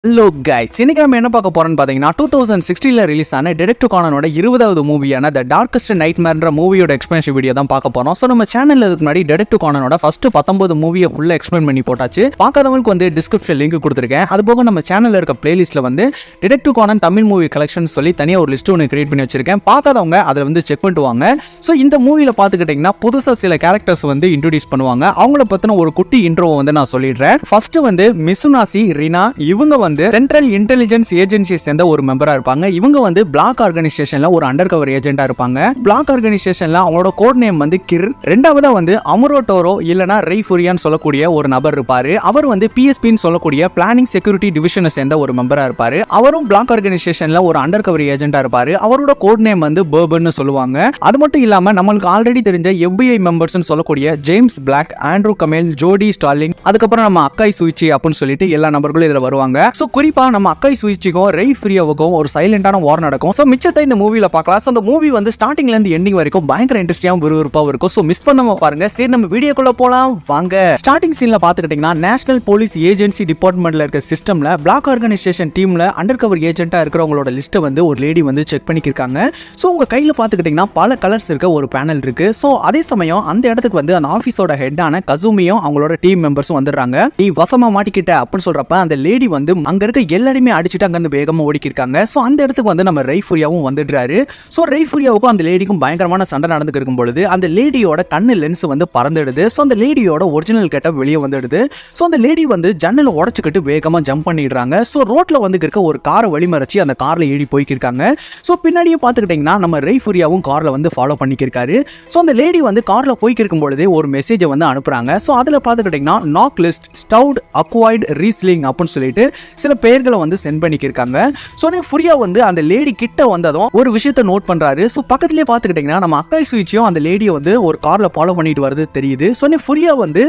Hello guys, இன்னைக்கு நம்ம என்ன பார்க்க போறோம்னு பார்த்தீங்கன்னா 2016ல ரிலீஸ் ஆன டிரெக்ட் கானனோட 20வது மூவியான த டார்க்கஸ்ட் நைட்மேர்ன்ற மூவியோட எக்ஸ்பிளனேஷன் வீடியோ தான் பார்க்க போறோம். ஸோ நம்ம சேனல்ல இதுக்கு முன்னாடி டிரெக்ட் கானனோட ஃபர்ஸ்ட் 19 மூவியை ஃபுல்லாக எக்ஸ்பிளைன் பண்ணி போட்டாச்சு. பார்க்காதவங்களுக்கு வந்து டிஸ்கிரிப்ஷன் லிங்க் கொடுத்துருக்கேன். அது போக நம்ம சேனல்ல இருக்க பிளேலிஸ்ட்ல வந்து direct Conan Tamil movie collection சொல்லி தனியாக ஒரு லிஸ்ட் ஒன்று கிரியேட் பண்ணி வச்சிருக்கேன். பார்க்காதவங்க அதில் வந்து செக் பண்ணிட்டு வாங்க. ஸோ இந்த மூவியில் பார்த்துக்கிட்டிங்கன்னா புதுசாக சில கேரக்டர்ஸ் வந்து இன்ட்ரோடியூஸ் பண்ணுவாங்க. அவங்கள பற்றின ஒரு குட்டி இன்ட்ரோவை வந்து நான் சொல்லிடுறேன். ஃபர்ஸ்ட் வந்து மிசுனாசி ரினா, இவங்க வந்து சென்ட்ரல் இன்டெலிஜென்ஸ் ஏஜென்சியை சேர்ந்த ஒரு மெம்பரா இருப்பாங்க. இவங்க வந்து பிளாக் ஆர்கனைசேஷன்ல ஒரு அண்டர் கவர் ஏஜென்டா இருப்பாங்க. பிளாக் ஆர்கனைசேஷன்ல அவங்களோட கோட் நேம் வந்து கிர். ரெண்டாவதா வந்து அமரோட்டோரோ இல்லனா ரெய்ஃபுரியான்னு சொல்லக்கூடிய ஒரு நபர் இருப்பாரு. அவர் வந்து பிஎஸ்பின்னு சொல்லக்கூடிய பிளானிங் செக்யூரிட்டி டிவிஷனை சேர்ந்த ஒரு மெம்பரா இருப்பாரு. அவரும் பிளாக் ஆர்கனைசேஷன்ல ஒரு அண்டர் கவர் ஏஜென்டா இருப்பாரு. அவரோட கோட் நேம் வந்து பர்பன்னு சொல்லுவாங்க. அது மட்டும் இல்லாம நம்மளுக்கு ஆல்ரெடி தெரிஞ்ச FBI மெம்பர்ஸ்னு சொல்லக்கூடிய ஜேம்ஸ் பிளாக், ஆண்ட்ரூ கமேல், ஜோடி ஸ்டார்லிங், அதுக்கப்புறம் நம்ம அக்காய் சுயிச்சி அப்படின்னு சொல்லிட்டு எல்லா நபர்களும் இதுல வருவாங்க. சோ குறிப்பா நம்ம அக்காய் சுயிச்சிக்கும் ரெய்ஃபுரியாவுக்கும் ஒரு சைலண்டான வார் நடக்கும். சோ மிச்சத்தை இந்த மூவில பார்க்கலாம். சோ அந்த மூவி வந்து ஸ்டார்டிங்ல இருந்து எண்டிங் வரைக்கும் பயங்கர இன்ட்ரெஸ்டிங்காவும் விறுவிறுப்பாவும் இருக்கும். சோ மிஸ் பண்ணாம பாருங்க. சரி, நம்ம வீடியோக்குள்ள போலாம் வாங்க. ஸ்டார்டிங் சீன்ல பாத்துக்கிட்டீங்கன்னா நேஷனல் போலீஸ் ஏஜென்சி டிபார்ட்மெண்ட்ல இருக்க சிஸ்டம்ல பிளாக் ஆர்கனைசேஷன் டீம்ல அண்டர் கவர் ஏஜென்ட்டா இருக்கிறவங்களோட லிஸ்ட்டை வந்து ஒரு லேடி வந்து செக் பண்ணிக்கிருக்காங்க. சோ உங்க கையில பாத்துக்கிட்டீங்கன்னா பல கலர்ஸ் இருக்க ஒரு பேனல் இருக்கு. சோ அதே சமயம் அந்த இடத்துக்கு வந்து அந்த ஆபீஸோட ஹெட்டான கசுமியும் அவங்களோட டீம் மெம்பர்ஸும் வந்துடுறாங்க. நீ வசமா மாட்டிக்கிட்ட அப்படின்னு சொல்றப்ப அந்த லேடி வந்து அங்க இருக்க எல்லாருமே அடிச்சுட்டு அங்க வேகமா ஓடிக்கிருக்காங்க. சோ அந்த இடத்துக்கு வந்து நம்ம ரெய்ஃபுரியாவும் வந்துடுறாரு. சோ ரெய்ஃபுரியாவுக்கும் அந்த லேடிக்கும் பயங்கரமான சண்டை நடந்துட்டு இருக்கும் பொழுது அந்த லேடியோட கண்ணு லென்ஸ் வந்து பறந்துடுது. சோ அந்த லேடியோட ஒரிஜினல் கெட்டப் வெளியே வந்துடுது. சோ அந்த லேடி வந்து ஜன்னலை உடைச்சுக்கிட்டு வேகமா ஜம்ப் பண்ணிடுறாங்க. சோ ரோட்ல வந்து இருக்க ஒரு காரை வழிமறைச்சு அந்த கார்ல ஏறி போய்க்கிருக்காங்க. சோ பின்னாடியே பாத்துக்கிட்டீங்கன்னா நம்ம ரெய்ஃபுரியாவும் கார்ல வந்து ஃபாலோ பண்ணிக்கிருக்காரு. சோ அந்த லேடி வந்து கார்ல போய்க்கிருக்கும் பொழுது ஒரு மெசேஜை வந்து அனுப்புறாங்க. சோ அதுல பாத்துக்கிட்டீங்கன்னா நாக் லிஸ்ட் ஸ்டவுட் அக்வைர்ட் ரீஸ்லிங் அப்படின்னு சொல்லிட்டு சில பெயர்களை வந்து சென்ட் பண்ணிக்கிருக்காங்க. சோ ஃபுரியா வந்து அந்த லேடி கிட்ட வந்ததும் ஒரு விஷயத்தை நோட் பண்றாரு. சோ பக்கத்திலே பாத்துக்கிட்டீங்கன்னா நம்ம அக்காய் சுயிச்சியும் அந்த லேடியை வந்து ஒரு கார்ல ஃபாலோ பண்ணிட்டு வருது தெரியுது. சோ ஃபுரியா வந்து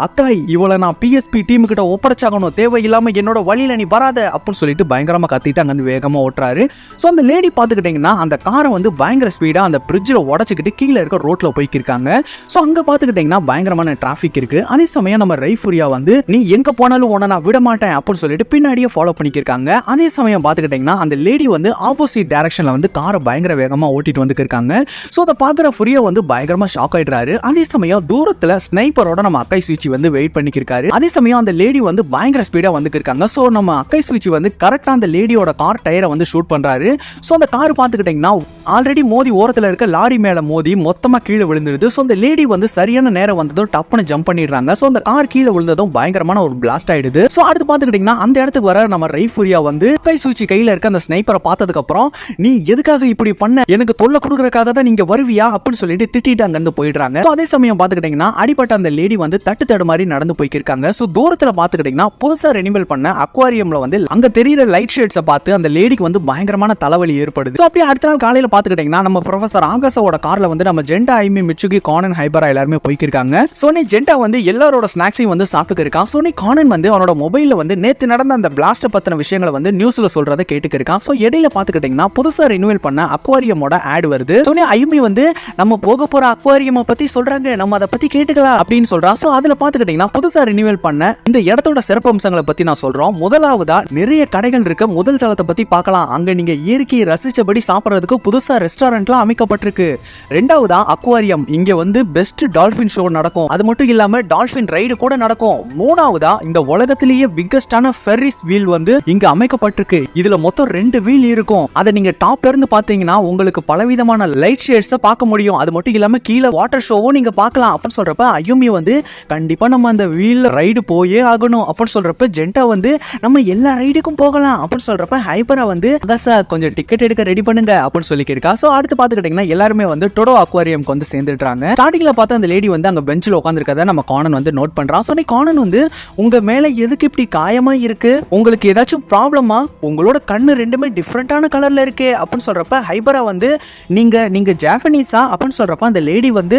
அக்காய் இவளை நான் பிஎஸ்பி டீம் கிட்ட ஒப்படைச்சாகணும், தேவையில்லாம என்னோட வழியில நீ வராத அப்படின்னு சொல்லிட்டு பயங்கரமா கத்திட்டு அங்க வேகமா ஓட்டுறாரு. சோ அந்த லேடி பாத்துக்கிட்டீங்கன்னா அந்த காரை வந்து பயங்கர ஸ்பீடா அந்த பிரிட்ஜில் உடச்சிக்கிட்டு கீழே இருக்க ரோட்ல போய்க்கிருக்காங்க. சோ அங்க பாத்துக்கிட்டீங்கன்னா பயங்கரமான டிராபிக் இருக்கு. அதே சமயம் நம்ம ரெய்ஃபுரியா வந்து நீ எங்க போனாலும் உன்னை நான் விட மாட்டேன் அப்படின்னு சொல்லிட்டு பின்னாடியே ஃபாலோ பண்ணிக்கிருக்காங்க. அதே சமயம் பாத்துக்கிட்டீங்கன்னா அந்த லேடி வந்து ஆப்போசிட் டைரக்ஷன்ல வந்து காரை பயங்கர வேகமா ஓட்டிட்டு வந்துருக்காங்க. சோ அதை பாக்குற ஃபுரியா வந்து பயங்கரமா ஷாக் ஆயிடுறாரு. அதே சமயம் தூரத்துல ஸ்னைப்பரோட நம்ம அக்காய் சுயிச்சி வந்து வெயிட் பண்ணிக்கிருக்காரு. அதே சமயம் அந்த லேடி வந்து பயங்கர ஸ்பீடா வந்துருக்காங்க. சோ நம்ம அக்காய் சுயிச்சி வந்து கரெக்டா அந்த லேடியோட கார் டயரை வந்து ஷூட் பண்றாரு. சோ அந்த கார் பாத்துக்கிட்டீங்கன்னா ஆல்ரெடி மோதி ஓரத்துல இருக்க லாரி மேல மோதி மொத்தமா கீழே விழுந்துருது. சோ அந்த லேடி வந்து சரியான நேரம் வந்ததும் டப்புன்னு ஜம்ப் பண்ணிடுறாங்க. சோ அந்த கார் கீழே விழுந்ததும் பயங்கரமான ஒரு பிளாஸ்ட் ஆயிடுது. சோ அடுத்து பாத்துக்கிட்டீங்கன்னா அந்த இடத்துக்கு வர நம்ம ரெய்ஃபுரியா வந்து அக்காய் சுயிச்சி கையில இருக்க அந்த ஸ்னைப்பரை பார்த்ததுக்கு அப்புறம் நீ எதுக்காக இப்படி பண்ண, எனக்கு தொல்லை கொடுக்கறதுக்காக தான் நீங்க வருவியா அப்படின்னு சொல்லிட்டு திட்டிட்டு அங்க இருந்து போயிடுறாங்க. அதே சமயம் பாத்துக்கிட்டீங்கன்னா அடிப்பட்ட அந்த லேடி வந்து தட்டு மாதிரி நடந்து போய்க்கிருக்காங்க. சோ தூரத்துல பாத்துக்கிட்டீங்கன்னா புதுசா ரெனிவல் பண்ண அக்வாரியம்ல வந்து அங்க தெரியுற லைட் ஷேட்ஸை பார்த்து அந்த லேடிக்கு வந்து பயங்கரமான தலைவலி ஏற்படுது. சோ அப்படியே அடுத்த நாள் காலையில பாத்துக்கிட்டீங்கன்னா நம்ம ப்ரொஃபசர் ஆகாஷோட கார்ல வந்து நம்ம ஜெண்டா, ஐமி, மிச்சுகி, கானன், ஹைபரா எல்லாருமே போய்க்கிருக்காங்க. சோ நீ ஜெண்டா வந்து எல்லாரோட ஸ்நாக்ஸையும் வந்து சாப்பிட்டு இருக்கான். சோ நீ கானன் வந்து அவனோட மொபைல்ல வந்து நேத்து நடந்த அந்த பிளாஸ்ட் பத்தின விஷயங்களை வந்து நியூஸ்ல சொல்றதை கேட்டுக்கிருக்கான். சோ இடையில பாத்துக்கிட்டீங்கன்னா புதுசா ரினியூவல் பண்ண அக்வாரியமோட ஆட் வருது. சோ ஐமி வந்து நம்ம போக போற அக்வாரியம் பத்தி சொல்றாங்க, நம்ம அதை பத்தி கேட்டுக்கலாம் அப்படின்னு சொல்றான். சோ அதுல பாத்துக்கிட்டீங்கன்னா புதுசா ரினியூவல் பண்ண இந்த இடத்தோட சிறப்பம்சங்களை பத்தி நான் சொல்றோம். முதலாவதா நிறைய கடைகள் இருக்க முதல் தளத்தை பத்தி பார்க்கலாம். அங்க நீங்க இயற்கையை ரசிச்சபடி சாப்பிடுறதுக்கு புதுசா ரெஸ்டாரண்ட்லாம் அமைக்கப்பட்டிருக்கு. ரெண்டாவதா அக்வாரியம், இங்க வந்து பெஸ்ட் டால்பின் ஷோ நடக்கும். அது மட்டும் இல்லாம டால்பின் ரைடு கூட நடக்கும். மூணாவதா இந்த உலகத்திலேயே பிக்கஸ்டான ஃபெர்ரிஸ் வீல் வந்து இங்க அமைக்கப்பட்டிருக்கு. இதுல மொத்தம் 2 வீல் இருக்கும். அதை நீங்க டாப்ல இருந்து பாத்தீங்கன்னா உங்களுக்கு பலவிதமான லைட் ஷேட்ஸ் பார்க்க முடியும். அது மட்டும் இல்லாம கீழே வாட்டர் ஷோவும் நீங்க பார்க்கலாம் அப்படின்னு சொல்றப்ப ஐயுமி வந்து கண்டிப்பா நம்ம அந்த வீல் ரைடு போயே ஆகணும் அப்படின்னு சொல்றப்ப ஜெண்டா வந்து நம்ம எல்லா ரைடுக்கும் போகலாம் அப்படின்னு சொல்றப்ப ஹைபரா வந்து அகாசா கொஞ்சம் டிக்கெட் எடுக்க ரெடி பண்ணுங்க அப்படின்னு சொல்லியிருக்கா. சோ அடுத்து பாத்துக்கிட்டீங்கன்னா எல்லாருமே வந்து டொடோ அக்வாரியம்க்கு வந்து சேர்ந்துடுறாங்க. ஸ்டார்டிங்ல பார்த்தா அந்த லேடி வந்து அங்க பெஞ்சில் உட்காந்துருக்கத நம்ம கானன் வந்து நோட் பண்றான். சோ கானன் வந்து உங்க மேல எதுக்கு இப்படி காயமா இருக்கு, உங்களுக்கு ஏதாச்சும் ப்ராப்ளமா, உங்களோட கண்ணு ரெண்டுமே டிஃப்ரெண்டான கலர்ல இருக்கு அப்படின்னு சொல்றப்ப ஹைபரா வந்து நீங்க ஜாப்பனீஸா அப்படின்னு சொல்றப்ப அந்த லேடி வந்து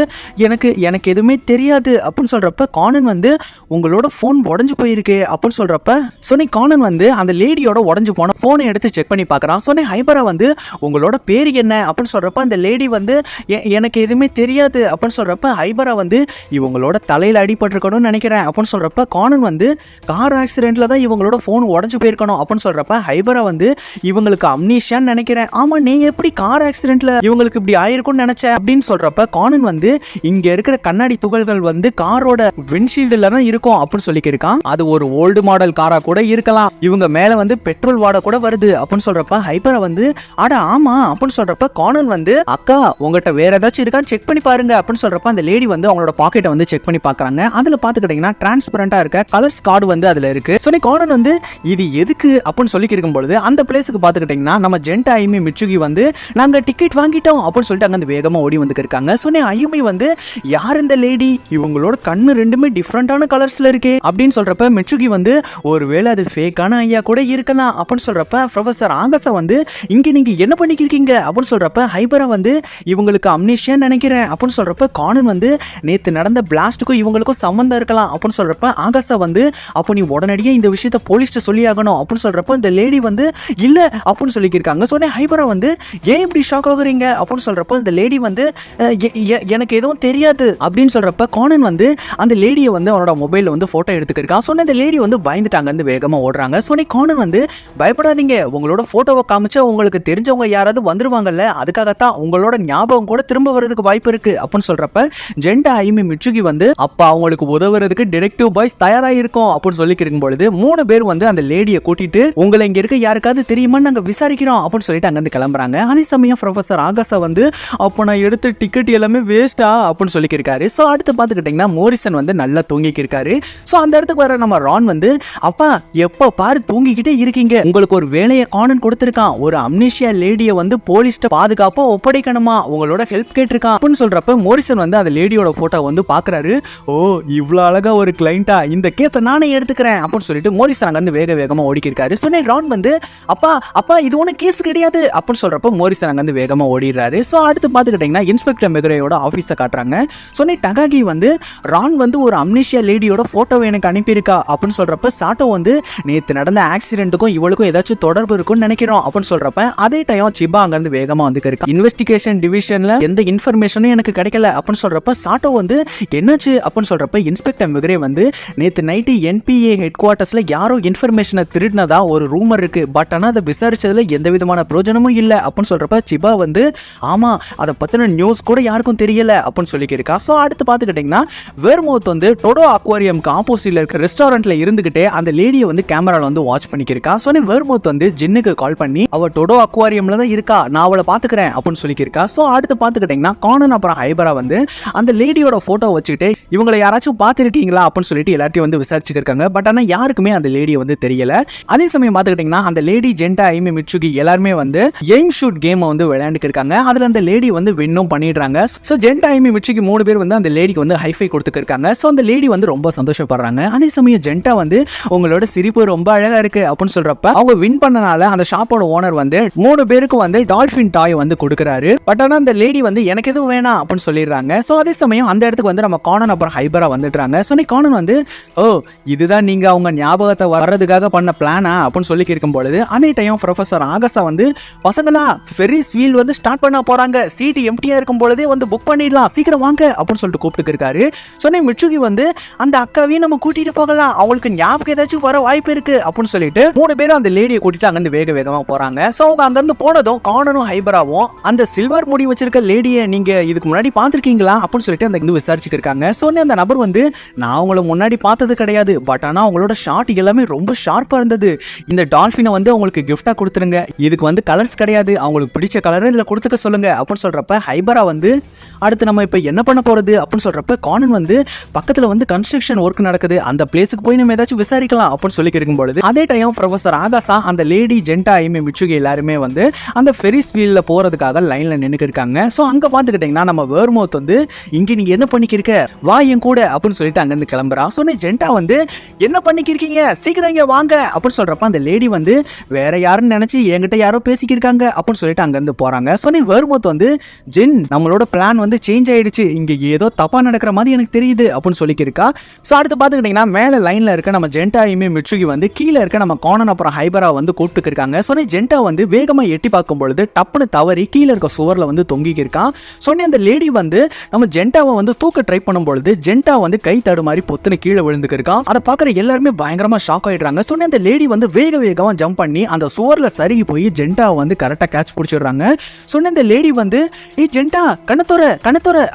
எனக்கு எதுவுமே தெரியாது அப்படின்னு சொல்றப்ப கானன் வந்து உங்களோட போன் உடஞ்சு போயிருக்கு அப்படின்னு சொல்றப்ப சொன்னி கானன் வந்து அந்த லேடியோட உடஞ்சு போன போனை எடுத்து செக் பண்ணி பார்க்கறான். சொன்னி ஹைபரா வந்து உங்களோட பேர் என்ன அப்படின்னு சொல்றப்ப அந்த லேடி வந்து எனக்கு எதுவுமே தெரியாது அப்படின்னு சொல்றப்ப ஹைபரா வந்து இவங்களோட தலையில அடிபட்டிருக்கணும்னு நினைக்கிறேன் அப்படின்னு சொல்றப்ப கானன் வந்து கார் ஆக்சிடென்ட்ல தான் இவங்களோட போன் உடஞ்சு போயிருக்கணும் அப்படின்னு சொல்றப்ப ஹைபரா வந்து இவங்களுக்கு அம்னீஷியான்னு நினைக்கிறேன். ஆமா, நீ எப்படி கார் ஆக்சிடென்ட்ல இவங்களுக்கு இப்படி ஆயிருக்கும்னு நினைச்ச அப்படின்னு சொல்றப்ப கானன் வந்து இங்க இருக்கிற கண்ணாடி துகள்கள் வந்து காரோட விண்ட்ஷீல்டுல தான் இருக்கும் அப்படின்னு சொல்லியிருக்கான். அது ஒரு ஓல்டு மாடல் காரா கூட இருக்கலாம், இவங்க மேல வந்து பெட்ரோல் வாட கூட வருது அப்படின்னு சொல்றப்ப ஹைபரா வந்து அட ஆமா அப்படின்னு சொல்றப்ப கானன் வந்து அக்கா உங்ககிட்ட வேற ஏதாச்சும் இருக்கான்னு செக் பண்ணி பாருங்க அப்படின்னு சொல்றப்ப அந்த லேடி வந்து அவங்களோட பாக்கெட்டை வந்து செக் பண்ணி பாக்குறாங்க. அதுல பாத்துக்கிட்டீங்கன்னா டிரான்ஸ்பரண்டா இருக்க கலர்ஸ் கார்டு வந்து அதுல இருக்கு. சோ கானன் வந்து இது எதுக்கு அப்படின்னு சொல்லி இருக்கும்போது அந்த பிளேஸுக்கு பாத்துக்கிட்டீங்கன்னா நம்ம ஜென்டா ஐமி மிட்சுகி வந்து நாங்க டிக்கெட் வாங்கிட்டோம் அப்படின்னு சொல்லிட்டு அங்க வேகமா ஓடி வந்து இருக்காங்க. சோ ஐமி வந்து யார் இந்த லேடி, இவங்களோட கண்ணு ரெண்டுமே டிஃப்ரெண்டான கலர்ஸ்ல இருக்கே அப்படின்னு சொல்றப்ப மிட்சுகி வந்து ஒருவேளை அது ஃபேக்கான ஐயா கூட இருக்கலாம் அப்படின்னு சொல்றப்ப ப்ரொஃபசர் ஆகசா வந்து இங்க நீங்க என்ன பண்ணிக்கிருக்கீங்க அப்படின்னு சொல்றப்ப ஹைபரா வந்து இவங்களுக்கு அம்னீஷியா நினைக்கிறேன் அப்படின்னு சொல்றப்ப கானன் வந்து நேத்து நடந்த பிளாஸ்டுக்கும் இவங்களுக்கும் சம்பந்தம் இருக்கலாம் அப்படின்னு சொல்றப்ப ஆகாசா வந்து அப்போ நீ உடனடியே இந்த விஷயத்த போலீஸ்ட்ட சொல்லி ஆகணும் அப்படின்னு சொல்றப்ப இந்த லேடி வந்து இல்ல அப்படின்னு சொல்லியிருக்காங்க. சொன்னே ஹைபரா வந்து ஏன் இப்படி ஷாக் ஆகுறீங்க அப்படின்னு சொல்றப்ப இந்த லேடி வந்து எனக்கு எதுவும் தெரியாது அப்படின்னு சொல்றப்ப கானன் வந்து அந்த லேடியை வந்து அவனோட மொபைல்ல வந்து போட்டோ எடுத்துக்கிருக்கான். சொன்ன இந்த லேடி வந்து பயந்துட்டாங்க, வந்து வேகமா ஓடுறாங்க. சொன்னே கானன் வந்து பயப்படாதீங்க, உங்களோட போட்டோவை காமிச்சா உங்களுக்கு தெரிஞ்சவங்க யாராவது வந்துருவாங்கல்ல, அதுக்காகத்தான் உங்களோட ஞாபகம் கூட திரும்ப வரதுக்கு வாய்ப்பு இருக்கு அப்படின்னு சொல்றப்ப ஜென்டா ஐமி மிட்சுகி வந்து அப்ப அவங்களுக்கு உதவுறதுக்கு டிடெக்டிவ் பாய்ஸ் தயாரா இருக்கும் அப்படின்னு சொல்லி இருக்கும் பொழுது 3 பேர் வந்து அந்த லேடியை கூட்டிட்டு உங்களை இங்க இருக்க யாருக்காவது தெரியுமா நாங்க விசாரிக்கிறோம் அப்படின்னு சொல்லிட்டு அங்க இருந்து கிளம்புறாங்க. அதே சமயம் ப்ரொஃபசர் ஆகாசா வந்து அப்போ நான் எடுத்த டிக்கெட் எல்லாமே வேஸ்டா அப்படின்னு சொல்லியிருக்காரு. ஸோ அடுத்து பார்த்துக்கிட்டிங்கன்னா மோரிசன் வந்து நல்லா தூங்கிக்கு இருக்காரு. ஸோ அந்த இடத்துக்கு வர நம்ம ரான் வந்து அப்பா எப்போ பாரு தூங்கிக்கிட்டே இருக்கீங்க, உங்களுக்கு ஒரு வேலையை கானன் கொடுத்துருக்கான், ஒரு அம்னீஷியா லேடியை வந்து போலீஸ்ட பாதுகாப்பா ஒப்படைக்கணுமா, உங்களோட ஹெல்ப் கேட்டிருக்கான் அப்படின்னு சொல்றப்ப மோரிசன் வந்து அந்த லேடியோட போட்டோ வந்து பாக்குறாரு. ஓ இவ்வளவு அழகா ஒரு கிளைண்டா, இந்த கேஸை நானே எடுத்துக்கிறேன் அப்படின்னு சொல்லிட்டு மோரிசன் அங்க வந்து வேகமா ஓடிக்கிருக்காரு. சொன்னே ரான் வந்து அப்பா அப்பா இது ஒன்றும் கேஸ் கிடையாது அப்படின்னு சொல்றப்ப மோரிசன் அங்க வந்து வேகமா ஓடிடுறாரு. ஸோ அடுத்து பார்த்துக்கிட்டீங்கன்னா இன்ஸ்பெக்டர் மெகுரேயோட ஆஃபீஸை காட்டுறாங்க. சொன்னே டகாகி வந்து ரான் வந்து ஒரு அம்னீஷியா லேடியோட போட்டோவை எனக்கு அனுப்பியிருக்கா அப்படின்னு சொல்றப்ப சாட்டோ வந்து நேற்று நடந்த ஆக்சிடென்ட்டுக்கும் இவளுக்கும் ஏதாச்சும் தொடர்பு இருக்கும்னு நினைக்கிறோம் அப்படின்னு சொல்றப்ப அதே டைம் சிபா அங்க இருந்து வேகமா வந்து இருக்கா. இன்வெஸ்டிகேஷன் டிவிஷன்ல எந்த இன்ஃபர்மேஷனும் எனக்கு கிடைக்கல அப்படின்னு சொல்றப்ப சாட்டோ வந்து என்னாச்சு அப்படின்னு சொல்றப்ப இன்ஸ்பெக்டர் மெகுரே வந்து நேற்று நைட்டு என்பிஏ ஹெட் குவார்ட்டர்ஸ்ல யாரோ இன்ஃபர்மேஷனை திருடினதா ஒரு ரூமர் இருக்கு, பட் ஆனால் அதை விசாரிச்சதுல எந்த விதமான பிரயோஜனமும் இல்லை அப்படின்னு சொல்றப்ப சிபா வந்து ஆமா அதை பத்தின நியூஸ் கூட யாருக்கும் தெரியல அப்படின்னு சொல்லியிருக்கா. ஸோ அடுத்து பார்த்துக்கிட்டீங்கன்னா வெர்மவுத் வந்து டொடோ அக்வாரியம்க்கு ஆப்போசிட்ல இருக்க ரெஸ்டாரண்ட்ல இருந்துகிட்டே அந்த லேடியை வந்து கேமரால வந்து வாட்ச் பண்ணிக்கிருக்கா. ஸோ வெர்மவுத் வந்து ஜின்னுக்கு கால் பண்ணி அவ டொடோ அக்வாரியம்ல தான் இருக்கா, நான் அவளை பாத்துக்கிறேன் அப்படின்னு சொல்லியிருக்கா. ஸோ அடுத்து பார்த்துக்கிட்டீங்கன்னா கானன் அப்புறம் ஹைபரா வந்து அந்த லேடியோட போட்டோ வச்சுக்கிட்டு இவங்களை யாராச்சும் பார்த்துருக்கீங்களா அப்படின்னு சொல்லிட்டு எல்லாத்தையும் வந்து விசாரிச்சுருக்காங்க. பட் ஆனால் யாருக்குமே அந்த லேடியை வந்து தெரியல. அதே சமயம் பார்த்துக்கிட்டீங்கன்னா அந்த லேடி ஜென்டா ஐமி மிட்சுகி எல்லாருமே வந்து எய்ம் ஷூட் கேம் வந்து விளையாண்டுக்கு இருக்காங்க. அதுல அந்த லேடி வந்து வின்னும் பண்ணிடுறாங்க. ஸோ ஜென்டா ஐமி மிட்சுகி 3 பேர் வந்து அந்த லேடிக்கு வந்து ஹைஃபை கொடுத்துருக்காங்க. ஸோ அந்த லேடி வந்து ரொம்ப சந்தோஷப்படுறாங்க. அதே சமயம் ஜென்டா வந்து உங்களோட சிரிப்பு ரொம்ப அழகா இருக்கு அப்படின்னு சொல்றப்ப அவங்க வின் பண்ணனால அந்த ஷாப்போட ஓனர் வந்து 3 பேருக்கு வந்து டால்பின் டாய் வந்து கொடுக்குறாரு. பட் ஆனால் அந்த லேடி வந்து எனக்கு எதுவும் வேணாம் அப்படின்னு சொல்லிடுறாங்க. ஸோ அதே சமயம் அந்த இடத்துக்கு வந்து நம்ம கானன் அப்புறம் ஹைபரா வந்துடுறாங்க. ஸோ கானன் வந்து ஓ இதுதான் நீங்க அவங்க ஞாபகத்தை வர்றதுக்காக பண்ண பிளானா அப்படின்னு சொல்லி இருக்கும் பொழுது அதே டைம் ப்ரொஃபசர் ஆகசா வந்து பசங்களா ஃபெரிஸ் வீல் வந்து ஸ்டார்ட் பண்ண போறாங்க, சீட்டு எம்டியா இருக்கும் பொழுதே வந்து புக் பண்ணிடலாம், சீக்கிரம் வாங்க அப்படின்னு சொல்லிட்டு கூப்பிட்டு இருக்காரு. சொன்ன மிட்சுகி வந்து அந்த அக்காவையும் நம்ம கூட்டிட்டு போகலாம், அவங்களுக்கு ஞாபகம் ஏதாச்சும் வர வாய்ப்பு இருக்கு அப்படின்னு சொல்லிட்டு 3 பேரும் அந்த லேடியை கூட்டிட்டு அங்கிருந்து வேகமா போறாங்க. ஸோ அவங்க அங்கிருந்து போனதும் கானனும் ஹைபராவும் அந்த சில்வர் முடி வச்சிருக்க லேடியை நீங்க இதுக்கு முன்னாடி பார்த்திருக்கீங்களா அப்படின்னு சொல்லிட்டு அந்த இருந்து விசாரிச்சுட்டு இருக்காங்க. சொன்ன அந்த நபர் வந்து நான் அவங்களை முன்னாடி பார்த்தது கிடையாது, பட் ஆனால் அவங்களோட ஷாட் எல்லாமே ரொம்ப ஷார்ப்பா இருந்தது, இந்த டால்பினை வந்து அவங்களுக்கு கிஃப்டா கொடுத்துருங்க, இதுக்கு வந்து கலர்ஸ் கிடையாது, அவங்களுக்கு பிடிச்ச கலரை இதில் கொடுத்துக்க சொல்லுங்க அப்படின்னு சொல்றப்ப ஹைபரா வந்து அடுத்து நம்ம இப்போ என்ன பண்ண போறது அப்படின்னு சொல்றப்ப கானன் வந்து பக்கத்தில் வந்து கன்ஸ்ட்ரக்ஷன் ஒர்க் நடக்குது, அந்த பிளேஸுக்கு போய் நம்ம ஏதாச்சும் விசாரிக்கலாம் அப்படின்னு சொல்லி இருக்கும் பொழுது அதே டைம் ப்ரொஃபசர் ஆகாசா அந்த லேடி ஜென்டா ஐமி மிட்சுகி எல்லாருமே வந்து அந்த ஃபெரிஸ் வீல்ல போறதுக்காக லைன்ல நின்னுக்கு இருக்காங்க. ஸோ அங்க பார்த்துக்கிட்டீங்கன்னா நம்ம வெர்மவுத் வந்து இங்க நீங்க என்ன பண்ணிக்கிருக்க வா என் கூட அப்படின்னு சொல்லிட்டு அங்கிருந்து கிளம்புறா. சொன்ன ஜென்டா வந்து என்ன பண்ணிக்கிருக்கீங்க சீக்கிரம் இங்க வாங்க அப்படின்னு சொல்றப்ப அந்த லேடி வந்து வேற யாருன்னு நினைச்சு என்கிட்ட யாரோ பேசிக்கிருக்காங்க அப்படின்னு சொல்லிட்டு அங்கிருந்து போறாங்க. சொன்ன வெர்மவுத் வந்து ஜின் நம்மளோட பிளான் வந்து சேஞ்ச் ஆயிடுச்சு, இங்க ஏதோ தப்பா நடக்கிற மாதிரி எனக்கு தெரியுது அப்படின்னு சொல்லிக்கிருக்கா. ஸோ அடுத்து பார்த்துக்கிட்டீங்கன்னா மேல லைன்ல இருக்க நம்ம ஜென்டா ஐமி மிட்சுகி வந்து கீழே இருக்க நம்ம கானன் அப்புறம் ஹைபரா வந்து கூப்பிட்டு இருக்காங்க. சொன்ன ஜென்டா வந்து வேகமா எட்டி பார்க்கும் பொழுது டப்புன்னு தவறி கீழே இருக்க சுவர்ல வந்து தொங்கிக்கு இருக்கான். சொன்ன அந்த லேடி வந்து நம்ம ஜென்டாவை வந்து தூக்க ட்ரை பண்ணும் பொழுது ஜென்டா வந்து கை தடு மாதிரி பொத்துன்னு கீழே விழுந்துக்கு இருக்கான். அதை பார்க்குற எல்லாருமே பயங்கரமா ஷாக் ஆயிடுறாங்க. பண்றாங்க. சொன்ன அந்த லேடி வந்து வேக வேகமா ஜம்ப் பண்ணி அந்த சுவர்ல சருகி போய் ஜென்டாவை வந்து கரெக்டா கேட்ச் பிடிச்சிடுறாங்க. சொன்ன இந்த லேடி வந்து ஜென்டா கண்ணத்தோர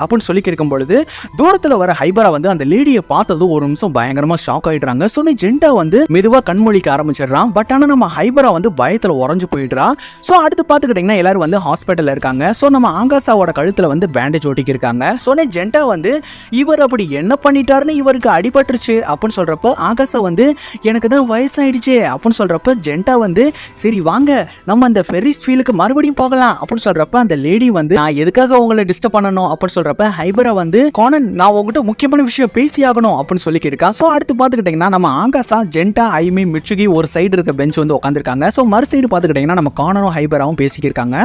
அப்படின்னு சொல்லி கேட்கும் பொழுது தூரத்துல வர ஹைபரா வந்து அந்த லேடியை பார்த்ததும் ஒரு நிமிஷம் பயங்கரமா ஷாக் ஆயிடுறாங்க. சொன்ன ஜென்டா வந்து மெதுவா கண்மொழிக்க ஆரம்பிச்சிடுறான். பட் ஆனா நம்ம ஹைபரா வந்து பயத்துல உறைஞ்சு போயிடுறா. சோ அடுத்து பாத்துக்கிட்டீங்கன்னா எல்லாரும் வந்து ஹாஸ்பிட்டல்ல இருக்காங்க. சோ நம்ம ஆகாசாவோட கழுத்துல வந்து பேண்டேஜ் ஒட்டிக்கி இருக்காங்க. சொன்ன ஜென்டா வந்து இவர் அப்படி என்ன பண்ணிட்டாருன்னு இவருக்கு அடிபட்டுருச்சு அப்படின்னு சொல்றப்ப ஆகாசா வந்து எனக்கு தான் வயசாயிடுச்சு அப்படின்னு சொல்றப்ப ஜென்டா வந்து சரி வாங்க நம்ம அந்த ஃபெரிஸ் ஃபீலுக்கு மறுபடியும் போகலாம் அப்படின்னு சொல்றப்ப அந்த லேடி வந்து நான் எதுக்காக உங்களை டிஸ்டர்ப் பண்ணணும் அப்படின்னு சொல்றப்ப ஹைபரா வந்து கானன் நான் உங்ககிட்ட முக்கியமான விஷயம் பேசி ஆகணும் அப்படின்னு சொல்லி இருக்கா. சோ அடுத்து பாத்துக்கிட்டீங்கன்னா நம்ம ஆகாசா ஜென்டா ஐமி மிட்சுகி ஒரு சைடு இருக்க பெஞ்ச் வந்து உட்காந்துருக்காங்க. சோ மறு சைடு பாத்துக்கிட்டீங்கன்னா நம்ம கானனும் ஹைபராவும் பேசிக்கிருக்காங்க.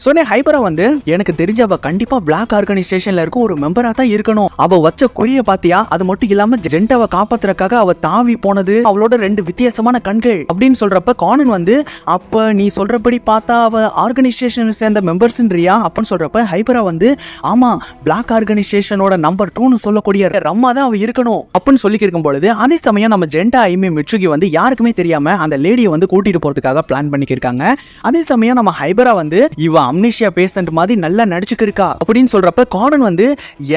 சொன்னே ஹைபரா வந்து எனக்கு தெரிஞ்ச அவ கண்டிப்பா பிளாக் ஆர்கனைசேஷன்ல இருக்க ஒரு மெம்பரா தான் இருக்கணும். அவ வச்ச குறிய பாத்தியா? அது மட்டும் இல்லாம ஜென்டாவை காப்பாத்துறதுக்காக அவ தாவி போனது அவளோட ரெண்டு வித்தியாசமான கண்கள் அப்படின்னு சொல்றப்ப கானன் வந்து அப்ப நீ சொல்றபடி பார்த்தா அவ ஆர்கனைசேஷன் சேர்ந்த மெம்பர்ஸ்ன்றியா அப்படின்னு சொல்றப்ப ஹைபரா வந்து ஆமா பிளாக் ஆர்கனைசேஷனோட நம்பர் 2ன்னு சொல்லக்கூடிய ரம்மா தான் அவ இருக்கணும் அப்படின்னு சொல்லி இருக்கும் பொழுது அதே சமயம் நம்ம ஜென்டா ஐமி மிட்சுகி வந்து யாருக்குமே தெரியாம அந்த லேடியை வந்து கூட்டிட்டு போறதுக்காக பிளான் பண்ணிக்கிருக்காங்க. அதே சமயம் நம்ம ஹைபரா வந்து இவ அம்னீஷியா பேஷண்ட் மாதிரி நல்லா நடிச்சுக்கிருக்கா அப்படின்னு சொல்றப்ப கானன் வந்து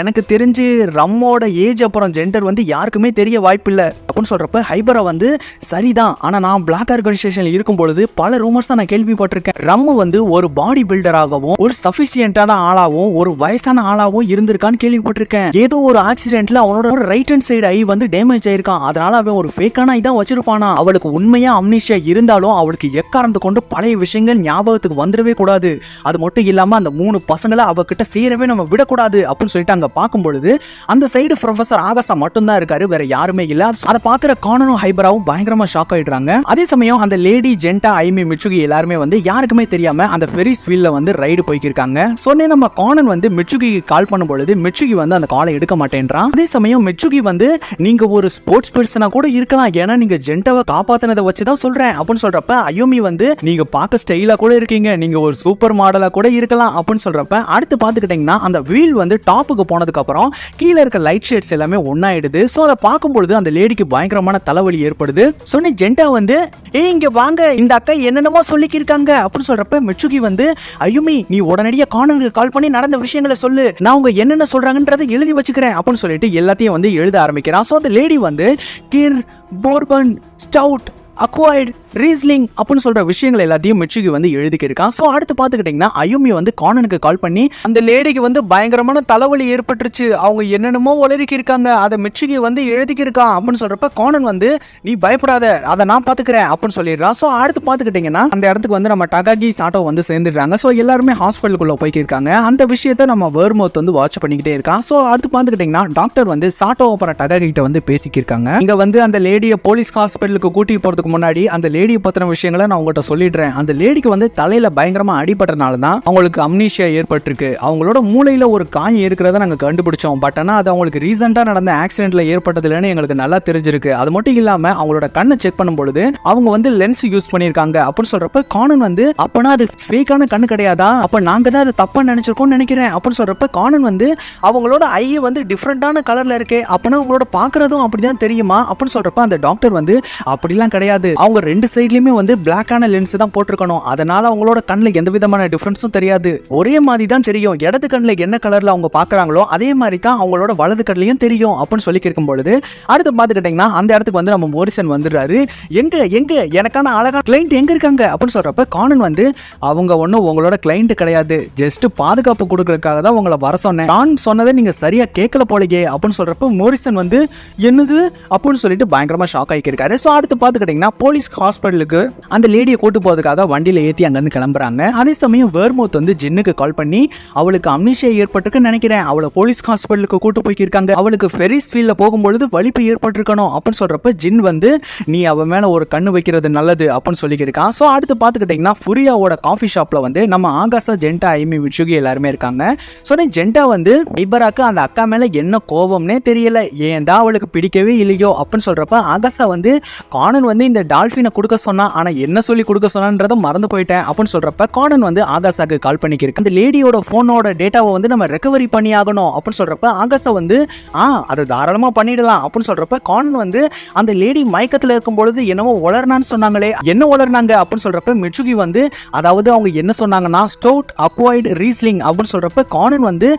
எனக்கு தெரிஞ்சு ரம்மோட ஏஜ் அப்புறம் ஜெண்டர் வந்து யாருக்குமே தெரிய வாய்ப்பு இல்லை அப்படின்னு சொல்றப்ப ஹைபரா வந்து சரிதான் ஆனா நான் பிளாக் ஆர்கனைசேஷன்ல இருக்கும் பொழுது பல ரூமர்ஸ் நான் கேள்விப்பட்டிருக்கேன். ரம்மு வந்து ஒரு பாடி பில்டராகவும் ஒரு சஃபிஷியன்டான ஆளாவும் ஒரு வயசான ஆளாவும் இருந்திருக்கான்னு கேள்விப்பட்டிருக்கேன். ஏதோ ஒரு ஆக்சிடென்ட்ல அவனோட ரைட் ஹேண்ட் சைடு ஐ வந்து டேமேஜ் ஆயிருக்கான். அதனால அவன் ஒரு ஃபேக்கான ஐ தான் வச்சிருப்பானா. அவளுக்கு உண்மையா அம்னீஷியா இருந்தாலும் அவளுக்கு எக்காரணத்தை கொண்டு பழைய விஷயங்கள் ஞாபகத்துக்கு வந்துடவே கூடாது. அது மட்டும் இல்லாம அந்த 3 பசங்களை அவகிட்ட சேரவே நம்ம விடக்கூடாது அப்படின்னு சொல்லிட்டு அங்க பார்க்கும் பொழுது அந்த சைடு ப்ரொஃபசர் ஆகாசா மட்டும்தான் இருக்காரு, வேற யாருமே இல்ல. அதை பார்க்கிற கானனும் ஹைபராவும் பயங்கரமா ஷாக் ஆயிடுறாங்க. அதே சமயம் அந்த லேடி ஜென்டா ஐமி மிட்சுகி எல்லாருமே வந்து யாருக்குமே தெரியாம அந்த ஃபெரிஸ் வீல்ல வந்து ரைடு போய்க்கிருக்காங்க. சொன்னே நம்ம கானன் வந்து மிட்சுகிக்கு கால் பண்ணும் பொழுது மிட்சுகி வந்து அந்த காலை எடுக்க மாட்டேன்றான். அதே சமயம் மிட்சுகி வந்து நீங்க ஒரு ஸ்போர்ட்ஸ் பர்சனா கூட இருக்கலாம், ஏன்னா நீங்க ஜென்டாவை காப்பாத்தினதை வச்சுதான் சொல்றேன் அப்படின்னு சொல்றப்ப அயோமி வந்து நீங்க பார்க்க ஸ்டைலா கூட இருக்கீங்க, நீங்க ஒரு சூப்பர் மாடலா கூட இருக்கலாம் அப்படின்னு சொல்றப்ப அடுத்து பாத்துக்கிட்டீங்கன்னா அந்த வீல் வந்து டாப்புக்கு போனதுக்கு அப்புறம் கீழே இருக்க லைட் ஷேட்ஸ் எல்லாமே ஒன்னாயிடுது. சோ அதை பார்க்கும்பொழுது அந்த லேடிக்கு பயங்கரமான தலைவலி ஏற்படுது. சொன்ன ஜென்டா வந்து இங்க வாங்க இந்த அக்கா என்னென்னமோ சொல்லிக்கி இருக்காங்க அப்படின்னு சொல்றப்ப மிட்சுகி வந்து அயுமி நீ உடனடியாக கானனுக்கு கால் பண்ணி நடந்த விஷயங்களை சொல்லு, நான் அவங்க என்னென்ன சொல்றாங்கன்றதை எழுதி வச்சுக்கிறேன் அப்படின்னு சொல்லிட்டு எல்லாத்தையும் வந்து எழுத ஆரம்பிக்கிறான். ஸோ அந்த லேடி வந்து கிர் போர்பன் ஸ்டவுட் அக்வைர்ட் ரீஸ்லிங் அப்படின்னு சொல்ற விஷயங்கள் எல்லாத்தையும் மிட்சுகி வந்து எழுதிக்கிருக்கான். ஸோ அடுத்து பார்த்துக்கிட்டிங்கன்னா அயுமி வந்து கானனுக்கு கால் பண்ணி அந்த லேடிக்கு வந்து பயங்கரமான தலைவலி ஏற்பட்டுருச்சு, அவங்க என்னென்னமோ உளறிக்கி இருக்காங்க, அதை மிட்சுகி வந்து எழுதிக்கிருக்கான் அப்படின்னு சொல்றப்ப கானன் வந்து நீ பயப்படாத அதை நான் பார்த்துக்கிறேன் அப்படின்னு சொல்லிடுறான். ஸோ அடுத்து பார்த்துக்கிட்டிங்கன்னா அந்த இடத்துக்கு வந்து நம்ம டகாகி சாட்டோ வந்து சேர்ந்துடுறாங்க. ஸோ எல்லாருமே ஹாஸ்பிட்டலுக்குள்ள போய்க்கிருக்காங்க. அந்த விஷயத்தை நம்ம வேர்மோத் வந்து வாட்ச் பண்ணிக்கிட்டே இருக்கான். ஸோ அடுத்து பார்த்துக்கிட்டிங்கன்னா டாக்டர் வந்து சாட்டோ அப்புறம் டகாகி கிட்ட வந்து பேசிக்கிருக்காங்க. இங்க வந்து அந்த லேடியை போலீஸ் ஹாஸ்பிட்டலுக்கு கூட்டிட்டு போறதுக்கு முன்னாடி அந்த லேடியை பத்தின விஷயங்களை நான் உங்கள்கிட்ட சொல்லிடுறேன். அந்த லேடிக்கு வந்து தலையில பயங்கரமா அடிபட்டனால தான் அவங்களுக்கு அம்னீஷியா ஏற்பட்டிருக்கு. அவங்களோட மூளையில ஒரு காயம் இருக்கிறத நாங்க கண்டுபிடிச்சோம். பட் ஆனா அது அவங்களுக்கு ரீசெண்டா நடந்த ஆக்சிடென்ட்ல ஏற்பட்டதுலன்னு எங்களுக்கு நல்லா தெரிஞ்சிருக்கு. அது மட்டும் இல்லாம அவங்களோட கண்ணை செக் பண்ணும் பொழுது அவங்க வந்து லென்ஸ் யூஸ் பண்ணிருக்காங்க அப்படின்னு சொல்றப்ப கானன் வந்து அப்பனா அது ஃபேக்கான கண்ணு கிடையாதா, அப்ப நாங்க தான் அது தப்பா நினைச்சிருக்கோம்னு நினைக்கிறேன் அப்படின்னு சொல்றப்ப கானன் வந்து அவங்களோட ஐ வந்து டிஃப்ரெண்டான கலர்ல இருக்கே, அப்பனா அவங்களோட பாக்குறதும் அப்படிதான் தெரியுமா அப்படின்னு சொல்றப்ப அந்த டாக்டர் வந்து அப்படிலாம் கிடையாது, அவங்க ரெண்டு சைட்லயுமே வந்து பிளாக்கான லென்ஸ் தான் போட்டிருக்கணும், அதனால அவங்களோட கண்ணில் எந்த விதமான டிஃபரன்ஸும் தெரியாது, ஒரே மாதிரி தான் தெரியும், இடது கண்ணில் என்ன கலர்ல அவங்க பாக்குறாங்களோ அதே மாதிரி தான் அவங்களோட வலது கண்ணிலையும் தெரியும் அப்படின்னு சொல்லி கேட்கும் பொழுது அடுத்து பார்த்துக்கிட்டீங்கன்னா அந்த இடத்துக்கு வந்து நம்ம மோரிசன் வந்துடுறாரு. எங்க எங்க எனக்கான அழகான கிளைண்ட் எங்க இருக்காங்க அப்படின்னு சொல்றப்ப கானன் வந்து அவங்க ஒன்றும் உங்களோட கிளைண்ட் கிடையாது, ஜஸ்ட் பாதுகாப்பு கொடுக்கறதுக்காக தான் உங்களை வர சொன்னேன், நான் சொன்னதை நீங்க சரியா கேட்கல போலயே அப்படின்னு சொல்றப்ப மோரிசன் வந்து என்னது அப்படின்னு சொல்லிட்டு பயங்கரமா ஷாக் ஆகியிருக்காரு. ஸோ அடுத்து பார்த்துக்கிட்டீங்கன்னா போலீஸ் ஹாஸ்பிட்டலுக்கு அந்த லேடியை கூட்டு போறதுக்காக வண்டியில ஏற்றி அங்கிருந்து கிளம்புறாங்க. அதே சமயம் வேர்மோத் வந்து ஜின்னுக்கு கால் பண்ணி அவளுக்கு அம்னீஷியா ஏற்பட்டிருக்குன்னு நினைக்கிறேன், அவளை போலீஸ் ஹாஸ்பிட்டலுக்கு கூட்டு போய்க்கிருக்காங்க, அவளுக்கு ஃபெரிஸ் ஃபீல்ட்ல போகும்பொழுது வலிப்பு ஏற்பட்டிருக்கணும் அப்படின்னு சொல்றப்ப ஜின் வந்து நீ அவ மேல ஒரு கண்ணு வைக்கிறது நல்லது அப்படின்னு சொல்லிக்கிருக்கான். ஸோ அடுத்து பார்த்துக்கிட்டீங்கன்னா ஃபுரியாவோட காஃபி ஷாப்ல வந்து நம்ம ஆகாசா ஜென்டா ஐமி மிட்சுகி எல்லாருமே இருக்காங்க. ஸோ ஜென்டா வந்து ஐபராக்கு அந்த அக்கா மேல என்ன கோபம்னே தெரியல, ஏன் தான் அவளுக்கு பிடிக்கவே இல்லையோ அப்படின்னு சொல்றப்ப ஆகாசா வந்து கானன் வந்து இந்த இந்த டால்ஃபினை கொடுக்க சொன்னா, ஆனா என்ன சொல்லி கொடுக்க சொன்னான்றத மறந்து போயிட்டேன் அப்படின்னு சொல்றப்ப கார்டன் வந்து ஆகாஷாக்கு கால் பண்ணிக்கிருக்கு. அந்த லேடியோட போனோட டேட்டாவை வந்து நம்ம ரெக்கவரி பண்ணி ஆகணும் அப்படின்னு சொல்றப்ப ஆகாஷா வந்து அதை தாராளமா பண்ணிடலாம் அப்படின்னு சொல்றப்ப கார்டன் வந்து அந்த லேடி மயக்கத்துல இருக்கும் பொழுது என்னவோ உளர்னான்னு சொன்னாங்களே, என்ன உளர்னாங்க அப்படின்னு சொல்றப்ப மிட்சுகி வந்து அதாவது அவங்க என்ன சொன்னாங்கன்னா ஸ்டவுட் அக்வைர்டு ரீஸ்லிங் அப்படின்னு சொல்றப்ப கார்டன் வந்து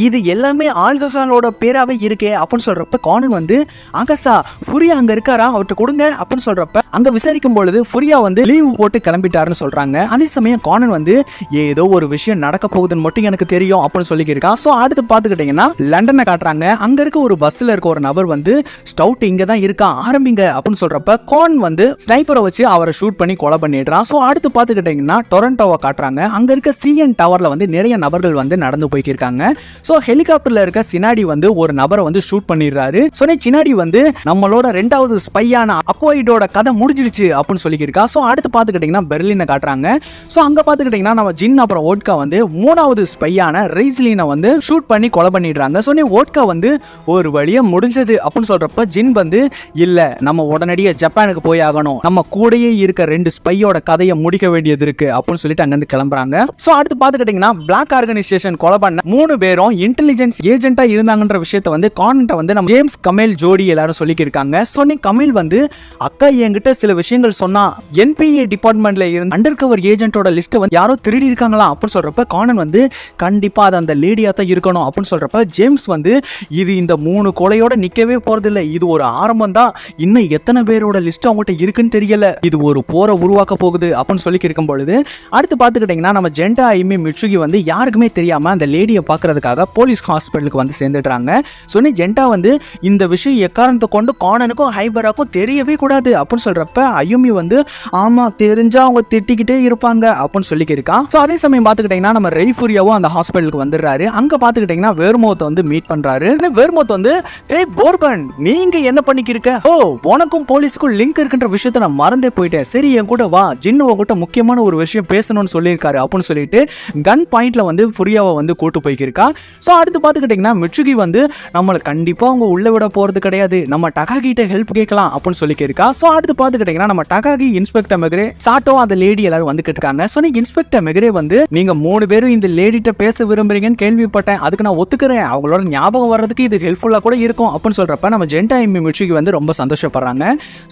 இது எல்லாமே ஆல்கஹாலோட பேராவே இருக்கே அப்படின்னு சொல்றப்ப கார்டன் வந்து ஆகாஷா ஃபுரியா அங்க இருக்காரா, அவர்கிட்ட கொடுங்க அப்படின்னு சொல்றப்ப அங்க விசாரிக்கும் பொழுது ஃபுரியா வந்து லீவ் போட்டு கிளம்பிட்டாருன்னு சொல்றாங்க. அதே சமயம் கார்டன் வந்து ஏதோ ஒரு விஷயம் நடக்க போகுதுன்னு மட்டும் எனக்கு தெரியும் அப்படின்னு சொல்லியிருக்கான். ஸோ அடுத்து பார்த்துக்கிட்டீங்கன்னா லண்டனை காட்டுறாங்க. அங்க இருக்க ஒரு பஸ்ல இருக்க ஒரு நபர் வந்து ஸ்டவுட் இங்க தான் இருக்கான் ஆரம்பிங்க அப்படின்னு சொல்றப்ப கார்ன் வந்து ஸ்னைப்பரை வச்சு அவரை ஷூட் பண்ணி கொலை பண்ணிடுறான். ஸோ அடுத்து பார்த்துக்கிட்டீங்கன்னா டொரண்டோவை காட்டுறாங்க. அங்க இருக்க சிஎன் டவர்ல வந்து நிறைய நபர்கள் வந்து நடந்து போய்க்கிருக்காங்க. ஸோ ஹெலிகாப்டர்ல இருக்க சினாடி வந்து ஒரு நபரை வந்து ஷூட் பண்ணிடுறாரு. ஸோ சினாடி வந்து நம்மளோட ரெண்டாவது ஸ்பையான அக்வைடோட கதை முடிஞ்சிடுச்சு அப்படின்னு சொல்லியிருக்கா. ஸோ அடுத்து பார்த்துக்கிட்டீங்கன்னா பெர்லினை காட்டுறாங்க. ஸோ அங்க பார்த்துக்கிட்டீங்கன்னா நம்ம ஜின் அப்புறம் ஓட்கா வந்து மூணாவது ஸ்பையான ரைஸ்லினை வந்து ஷூட் பண்ணி கொலை பண்ணிடுறாங்க. ஸோ ஓட்கா வந்து ஒரு வழியா முடிஞ்சது அப்படின்னு சொல்றப்ப ஜின் வந்து இல்ல நம்ம உடனடியே ஜப்பானுக்கு போய் ஆகணும், நம்ம கூடயே இருக்க ரெண்டு ஸ்பையோட கதையை முடிக்க வேண்டியது இருக்கு அப்படின்னு சொல்லிட்டு அங்கிருந்து கிளம்புறாங்க. ஸோ அடுத்து பார்த்துக்கிட்டீங்கன்னா பிளாக் ஆர்கனைசேஷன் கொலை பண்ண 3 பேரும் இன்டெலிஜென்ஸ் ஏஜென்ட்டா இருந்தாங்கன்ற விஷயத்தை வந்து கார்னட்ட வந்து நம்ம ஜேம்ஸ் கமேல் ஜோடி எல்லாரும் சொல்லியிருக்காங்க. ஸோ கமேல் வந்து அக்கா என்கிட்ட சில விஷயங்கள் சொன்னா என்பிஏ டிபார்ட்மெண்ட்ல இருந்து அண்டர் கவர் ஏஜென்ட்டோட லிஸ்ட்டை வந்து யாரோ திருடி இருக்காங்களா அப்படின்னு சொல்றப்ப கார்னன் வந்து கண்டிப்பா அது அந்த லேடியா தான் இருக்கணும் அப்படின்னு சொல்றப்ப ஜேம்ஸ் வந்து இது இந்த 3 கொலையோட நிக்கவே போறதில்லை, இது ஒரு ஆரம்பம் தான், இன்னும் எத்தனை பேரோட லிஸ்ட் அவங்ககிட்ட இருக்குன்னு தெரியல, இது ஒரு போரை உருவாக்க போகுது அப்படின்னு சொல்லி இருக்கும் பொழுது அடுத்து பார்த்துக்கிட்டீங்கன்னா நம்ம ஜெண்டா ஐமி மிட்சுகி வந்து யாருக்குமே தெரியாம அந்த லேடியை பார்க்கறதுக்காக போலீஸ் ஹாஸ்பிட்டலுக்கு வந்து சேர்ந்துடுறாங்க. சொன்னி ஜெண்டா வந்து இந்த விஷயம் எக்காரணத்தை கொண்டு கார்னனுக்கும் ஹைபராக்கும் தெரியவே கூடாது அப்படின்னு சொல்றப்ப ஐயுமி வந்து ஆமா தெரிஞ்சா அவங்க திட்டிக்கிட்டே இருப்பாங்க அப்படின்னு சொல்லியிருக்கான். ஸோ அதே சமயம் பார்த்துக்கிட்டீங்கன்னா நம்ம ரெய்ஃபூரியாவும் அந்த ஹாஸ்பிட்டலுக்கு வந்துடுறாரு. அங்க பார்த்துக்கிட்டீங்கன்னா வேர்மோத் வந்து மீட் பண்றாரு. வேர்மோத் வந்து ஏய் போர்பன் நீங்க என்ன பண்ணிக்கிருக்க, ஓ உனக்கும் போலீஸ்க்கும் லிங்க் இருக்குன்ற விஷயத்தை நான் மறந்தே போயிட்டேன், சரி என் கூட வா, ஜின்னு உங்ககிட்ட முக்கியமான ஒரு விஷயம் பேசணும்னு சொல்லியிருக்காரு அப்படின்னு சொல்லிட்டு கன் பாயிண்ட்ல வந்து ஃபுரியாவை வந்து கூட்டு போய்க்கிருக்கா. ஸோ அடுத்து பார்த்துக்கிட்டீங்கன்னா மிட்சுகி வந்து நம்மளை கண்டிப்பா அவங்க உள்ள விட போறது கிடையாது, நம்ம டகாகிட்ட ஹெல்ப் கேட்கலாம் அப்படின்னு சொல்லியிருக்கா. ஸோ அடுத்து பார்த்துக்கிட்டீங்கன்னா நம்ம டகாகி இன்ஸ்பெக்டர் மெகரே சாட்டோ அந்த லேடி எல்லாரும் வந்துட்டு இருக்காங்க. ஸோ இன்ஸ்பெக்டர் மெகரே வந்து நீங்க 3 பேரும் இந்த லேடிட்ட பேச விரும்புறீங்கன்னு கேள்விப்பட்டேன், அதுக்கு நான் ஒத்துக்கிறேன், அவங்களோட ஞாபகம் வர்றதுக்கு இது ஹெல்ப்ஃபுல்லா கூட இருக்கும் அப்படின்னு சொல்றப்ப நம்ம ஜெண்டா ஐமி மிட்சுகி வந்து ரொம்ப சந்தோஷப்படுறாங்க.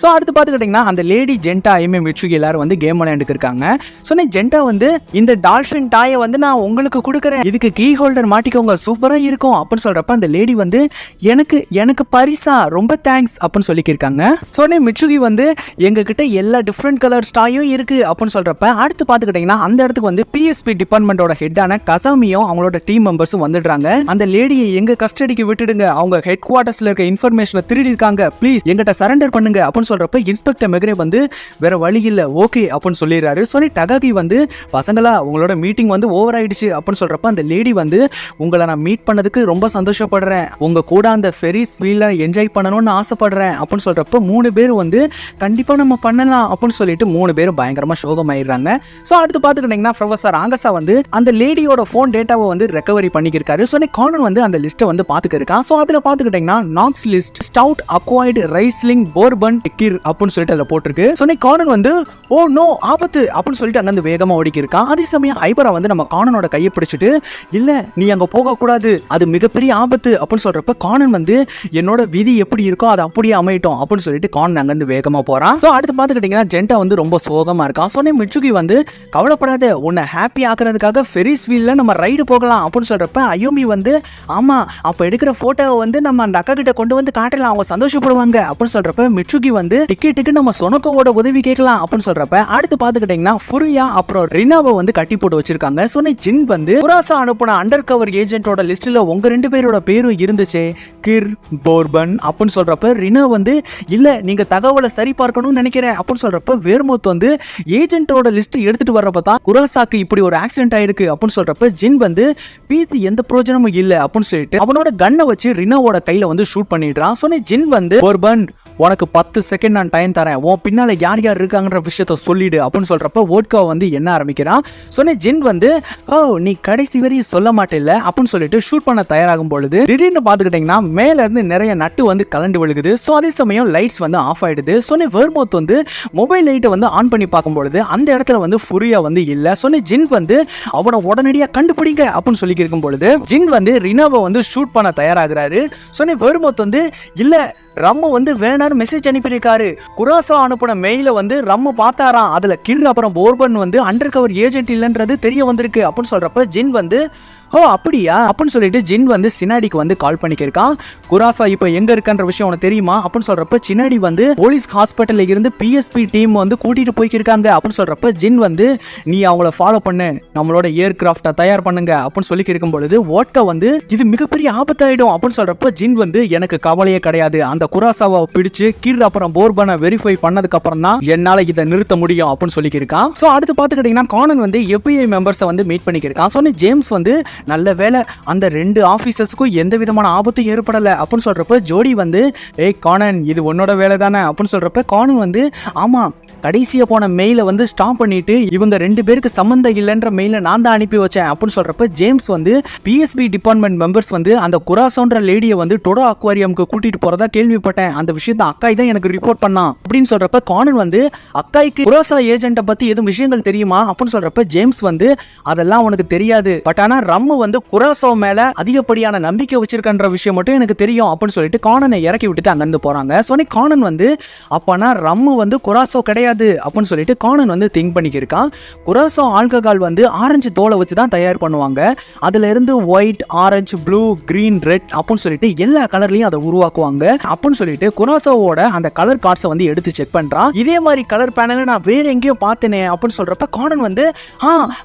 ஸோ அடுத்து பார்த்துக்கிட்டீங்கன்னா அந்த லேடி ஜெண்டா ஐமி மிட்சுகி எல்லாரும் வந்து கேம் விளையாண்டுக்கு இருக்காங்க. ஸோ ஜெண்டா வந்து இந்த டால்ஃபின் டாயை வந்து நான் உங்களுக்கு கொடுக்குறேன், இதுக்கு கீ ஹோல்டர் மாட்டிக்கோங்க சூப்பரா இருக்கும் அப்படின்னு சொல்றப்ப அந்த லேடி வந்து எனக்கு பரிசா ரொம்ப தேங்க்ஸ் அப்படின்னு சொல்லியிருக்காங்க. ஸோ மிட்சுகி வந்து எங்க கிட்ட எல்லா டிஃப்ரெண்ட் கலர் ஸ்டாயும் இருக்கு அப்படின்னு சொல்றப்ப அடுத்து பார்த்துக்கிட்டீங்கன்னா அந்த இடத்துக்கு வந்து பிஎஸ்பி டிபார்ட்மெண்டோட ஹெட்டான கசாமியும் அவங்களோட டீம் மெம்பர்ஸும் வந்துடுறாங்க. அந்த லேடியை எங்க கஸ்டடிக்கு விட்டுடுங்க, அவங்க ஹெட் குவார்டர்ஸ்ல இருக்க இன்ஃபர்மேஷனை திருடி இருக்காங்க, ப்ளீஸ் எங்கிட்ட சரண்டர் பண்ணுங்க அப்படின்னு சொல்றப்ப இன்ஸ்பெக்டர் மெகரே வந்து வேற வழி இல்ல ஓகே அப்படின்னு சொல்லிடுறாரு. சொல்லி டகாகி வந்து பசங்களா உங்களோட மீட்டிங் வந்து ஓவர் ஆயிடுச்சு அப்படின்னு சொல்றப்ப அந்த லேடி வந்து உங்களை நான் மீட் பண்ணதுக்கு ரொம்ப சந்தோஷப்படுறேன், உங்க கூட அந்த ஃபெரிஸ் வீல்ல என்ஜாய் பண்ணணும்னு ஆசைப்படுறேன் அப்படின்னு சொல்றப்ப 3 பேர் வந்து கண்டிப்பா நம்ம பண்ணலாம் அப்படின்னு சொல்லிட்டு 3 பேரும் பயங்கரமா சோகமாயிடுறாங்க. ஸோ அடுத்து பார்த்துக்கிட்டீங்கன்னா ப்ரொஃபசர் ஆங்கசா வந்து அந்த லேடியோட ஃபோன் டேட்டாவை வந்து ரெக்கவரி பண்ணிக்கிருக்காரு. ஸோ கார்னன் வந்து அந்த லிஸ்ட்டை வந்து பார்த்துக்கிருக்கான். ஸோ அதில் பார்த்துக்கிட்டீங்கன்னா Knox list stout acquired riesling bourbon kir அப்படின்னு சொல்லிட்டு அதில் போட்டிருக்கு. ஸோ கார்னன் வந்து ஓ நோ ஆபத்து அப்படின்னு சொல்லிட்டு அங்கே வேகமாக ஓடிக்கிருக்கான். அதே சமயம் ஹைபரா வந்து நம்ம கார்னனோட கையை பிடிச்சிட்டு இல்ல நீ அங்கே போகக்கூடாது, அது மிகப்பெரிய ஆபத்து அப்படின்னு சொல்றப்ப கார்னன் வந்து என்னோட விதி எப்படி இருக்கோ அது அப்படியே அமையட்டும் அப்படின்னு சொல்லிட்டு கார்னன் அங்கேருந்து வேகமாக போறான். ஸோ அடுத்து பார்த்துக்கிட்டீங்கன்னா ஜெண்டா வந்து ரொம்ப சோகமா இருக்கான். ஸோ மிட்சுகி வந்து கவலைப்படாத, உன்னை ஹாப்பி ஆக்குறதுக்காக ஃபெரிஸ் வீல்ல நம்ம ரைடு போகலாம் அப்படின்னு சொல்றப்ப அயோமி வந்து ஆமா அப்ப எடுக்கிற போட்டோவை வந்து நம்ம அந்த அக்கா கிட்ட கொண்டு வந்து காட்டலாம், அவங்க சந்தோஷப்படுவாங்க அப்படின்னு சொல்றப்ப மிட்சுகி வந்து டிக்கெட்டுக்கு நம்ம சொனக்கோவோட உதவி கேட்கலாம் அப்படின்னு சொல்றப்ப அடுத்து பார்த்துக்கிட்டீங்கன்னா ஃபுரியா அப்புறம் ரினாவை வந்து கட்டி போட்டு வச்சிருக்காங்க. ஸோ ஜின் வந்து குராசா அனுப்புன அண்டர் கவர் ஏஜென்ட்டோட லிஸ்ட்ல உங்க 2 பேரோட பேரும் இருந்துச்சு கிர் போர்பன் அப்படின்னு சொல்றப்ப ரினா வந்து இல்ல நீங்க தகவலை சரி பார்க்கணும்னு நினைக்கிறேன் அப்படின்னு சொல்றப்ப வேர்மோத் வந்து ஏஜென்ட்டோட லிஸ்ட் எடுத்துட்டு வர்றப்ப தான் குராசாக்கு இப்படி ஒரு ஆக்சிடென்ட் ஆயிருக்கு அப்படின்னு சொல்றப்ப ஜின் வந்து பேசி எந்த பிரயோஜனமும் இல்ல அப்படின்னு சொல்லிட்டு அவனோட கன்னை வச்சு ரினாவோட கையில வந்து ஷூட் பண்ணிடுறான். ஸோ ஜின் வந்து போர்பன் உனக்கு 10 செகண்ட் நான் டைம் தரேன், உன் பின்னால யார் யார் இருக்காங்கன்ற விஷயத்த சொல்லிடு அப்படின்னு சொல்றப்ப வோட்கா வந்து என்ன ஆரம்பிக்கிறான். சொன்ன ஜின் வந்து ஓ நீ கடைசி வரையும் சொல்ல மாட்டேல்ல அப்படின்னு சொல்லிட்டு ஷூட் பண்ண தயாராகும் பொழுது திடீர்னு பார்த்துக்கிட்டிங்கன்னா மேல இருந்து நிறைய நட்டு வந்து கலண்டு விழுகுது. ஸோ அதே சமயம் லைட்ஸ் வந்து ஆஃப் ஆயிடுது. சொன்ன வெர்மோத் வந்து மொபைல் லைட்டை வந்து ஆன் பண்ணி பார்க்கும்பொழுது அந்த இடத்துல வந்து ஃபுரியா வந்து இல்லை. சொன்ன ஜின் வந்து அவனை உடனடியாக கண்டுபிடிங்க அப்படின்னு சொல்லி இருக்கும் பொழுது ஜின் வந்து ரினோவை வந்து ஷூட் பண்ண தயாராகிறாரு. சொன்ன வெர்மோத் வந்து இல்லை ரம்மு வந்து வேணான்னு மெசேஜ் அனுப்பியிருக்காரு. குராசா அனுப்பின மெயில வந்து ரம்மு பார்த்தாராம். அதுல கிர் அப்புறம் போர்பன் வந்து அண்டர் கவர் ஏஜென்ட் இல்லைன்றது தெரிய வந்திருக்கு அப்படின்னு சொல்றப்ப ஜின் வந்து ஓ அப்படியா அப்படின்னு சொல்லிட்டு ஜின் வந்து சினாடிக்கு வந்து கால் பண்ணிக்கிருக்கான். குராசா இப்போ எங்க இருக்கான்ற விஷயம் உனக்கு தெரியுமா அப்படின்னு சொல்றப்ப சினாடி வந்து போலீஸ் ஹாஸ்பிட்டல்ல இருந்து PSP டீம் வந்து கூட்டிட்டு போய்க்கிருக்காங்க அப்படின்னு சொல்றப்ப ஜின் வந்து நீ அவங்கள ஃபாலோ பண்ணு, நம்மளோட ஏர்கிராஃப்டை தயார் பண்ணுங்க அப்படின்னு சொல்லி இருக்கும் பொழுது வோட்கா வந்து இது மிகப்பெரிய ஆபத்தாயிடும் அப்படின்னு சொல்றப்ப ஜின் வந்து எனக்கு கவலையே கிடையாது, அந்த குராசாவை பிடிச்சு கிர் அப்புறம் போர்பனை வெரிஃபை பண்ணதுக்கு அப்புறம் தான் என்னால இதை நிறுத்த முடியும் அப்படின்னு சொல்லிக்கிருக்கான். ஸோ அடுத்து பார்த்துக்கிட்டீங்கன்னா கானன் வந்து FBI மெம்பர்ஸை வந்து மீட் பண்ணிக்கிருக்கான். ஸோ ஜேம்ஸ் வந்து நல்ல வேலை அந்த 2 ஆஃபீஸர்ஸ்க்கும் எந்த விதமான ஆபத்தும் ஏற்படலை அப்படின்னு சொல்றப்ப ஜோடி வந்து ஏய் கானன் இது உன்னோட வேலை தானே அப்படின்னு சொல்றப்ப கானன் வந்து ஆமா கடைசியா போன மெயிலை வந்து ஸ்டாப் பண்ணிட்டு இவங்க 2 பேருக்கு சம்பந்தம் இல்லைன்ற மெயிலை நான் தான் அனுப்பி வச்சேன் அப்படின்னு சொல்றப்ப ஜேம்ஸ் வந்து PSP டிபார்ட்மெண்ட் மெம்பர்ஸ் வந்து அந்த குராசோன்ற லேடியை வந்து டொடோ அக்வாரியமுக்கு கூட்டிட்டு போறதா கேள்விப்பட்டேன், அந்த விஷயத்தை அக்காய் தான் எனக்கு ரிப்போர்ட் பண்ணான் அப்படின்னு சொல்றப்ப கானன் வந்து அக்காய்க்கு குராசா ஏஜென்ட்டை பத்தி எதுவும் விஷயங்கள் தெரியுமா அப்படின்னு சொல்றப்ப ஜேம்ஸ் வந்து அதெல்லாம் உனக்கு தெரியாது, பட் ஆனா ரம்மு வந்து குராசோ மேல அதிகப்படியான நம்பிக்கை வச்சிருக்கன்ற விஷயம் மட்டும் எனக்கு தெரியும் அப்படின்னு சொல்லிட்டு கானனை இறக்கி விட்டுட்டு அங்கிருந்து போறாங்க. சொன்னி கானன் வந்து அப்பனா ரம்மு வந்து குராசோ கிடையாது அப்படின்னு சொல்லிட்டு கானன் வந்து திங்க் பண்ணிக்கிருக்கான். குராசோ ஆல்கஹால் வந்து ஆரஞ்சு தோலை வச்சு தான் தயார் பண்ணுவாங்க. அதுல இருந்து white, orange, blue, green, red அப்படின்னு சொல்லிட்டு எல்லா கலர்லயும் அதை உருவாக்குவாங்க அப்படின்னு சொல்லிட்டு குராசோவோட அந்த கலர் கார்ட்ஸை வந்து எடுத்து செக் பண்றான். இதே மாதிரி கலர் பேனலை நான் வேற எங்கேயோ பார்த்தேனே அப்படின்னு சொல்றப்ப கானன் வந்து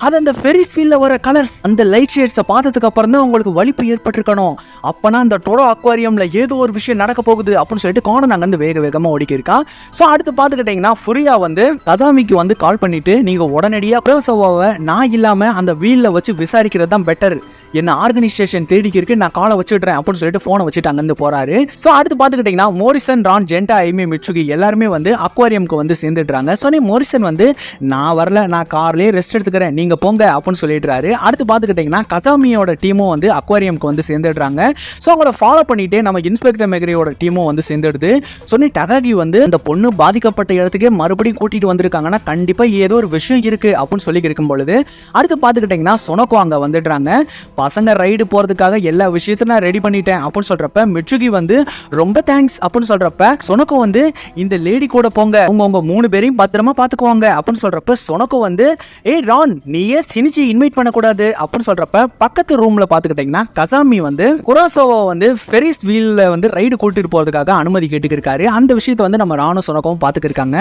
அது அந்த ஃபெரிஸ் வீல்ல வர கலர்ஸ் அந்த லைட் ஷேட்ஸை பார்த்ததுக்கு அப்புறம் தான் உங்களுக்கு வலிப்பு ஏற்பட்டிருக்கணும், அப்பனா அந்த டொடோ அக்வாரியம்ல ஏதோ ஒரு விஷயம் நடக்க போகுது அப்படின்னு சொல்லிட்டு கானன் அங்கிருந்து வேக வேகமா ஓடிக்கி இருக்கான். ஸோ அடுத்து பார்த்துக்கிட்டீங்கன்னா ஃபுரியா வந்து கதாமிக்கு வந்து கால் பண்ணிட்டு நீங்க உடனடியா குராசாவை நான் இல்லாம அந்த வீல்ல வச்சு விசாரிக்கிறது தான் பெட்டர், என்ன ஆர்கனைசேஷன் தேடிக்கு இருக்கு, நான் காலை வச்சுடுறேன் அப்படின்னு சொல்லிட்டு போனை வச்சுட்டு அங்கிருந்து போறாரு. ஸோ அடுத்து பார்த்துக்கிட்டீங்கன்னா மோரிசன், ரான், ஜென்டா, ஐமி, மிட்சுகி எல்லாருமே வந்து அக்வாரியமுக்கு வந்து சேர்ந்துடுறாங்க. ஸோ மோரிசன் வந்து நான் வரல, நான் கார்லயே ரெஸ்ட் எடுத்துக்கிறேன், நீங்க போங்க அப்படின்னு சொல்லிடுறாரு. அடுத்து பார்த்துக்கிட்டீங்கன்னா கசாமியோட டீமும் வந்து அக்வாரியமுக்கு வந்து சேர்ந்துடுறாங்க. ஸோ அவங்கள ஃபாலோ பண்ணிட்டு நம்ம இன்ஸ்பெக்டர் மெக்ரியோட டீமும் வந்து சேர்ந்துடுது. சொன்னி டகாகி வந்து அந்த பொண்ணு பாதிக்கப்பட்ட இடத்துக்கே மறுபடியும் கூட்டிட்டு வந்திருக்காங்கன்னா கண்டிப்பா ஏதோ ஒரு விஷயம் இருக்கு அப்படின்னு சொல்லி இருக்கும் பொழுது அடுத்து பார்த்துக்கிட்டீங்கன்னா சொனக்கோ அங்க வந்துடுறாங்க. பசங்க ரைடு போறதுக்காக எல்லா விஷயத்தையும் நான் ரெடி பண்ணிட்டேன் அப்படின்னு சொல்றப்ப மிட்சுகி வந்து ரொம்ப தேங்க்ஸ் அப்படின்னு சொல்றப்ப சொனக்கோ வந்து இந்த லேடி கூட போங்க, உங்க 3 பேரையும் பத்திரமா பாத்துக்குவாங்க அப்படின்னு சொல்றப்ப சொனக்கோ வந்து ஏய் ரான் நீயே சினிச்சி இன்வைட் பண்ணக்கூடாது அப்படின்னு சொல்றப்ப பக்கத்து ரூம்ல பார்த்துக்கிட்டீங்கன்னா கசாமி வந்து குராசோவை வந்து ஃபெரிஸ் வீல்ல வந்து ரைடு கூட்டிட்டு போறதுக்காக அனுமதி கேட்டுக்கிருக்காரு. அந்த விஷயத்தை வந்து நம்ம ராணும் சொனக்கவும் பார்த்துக்கிருக்காங்க.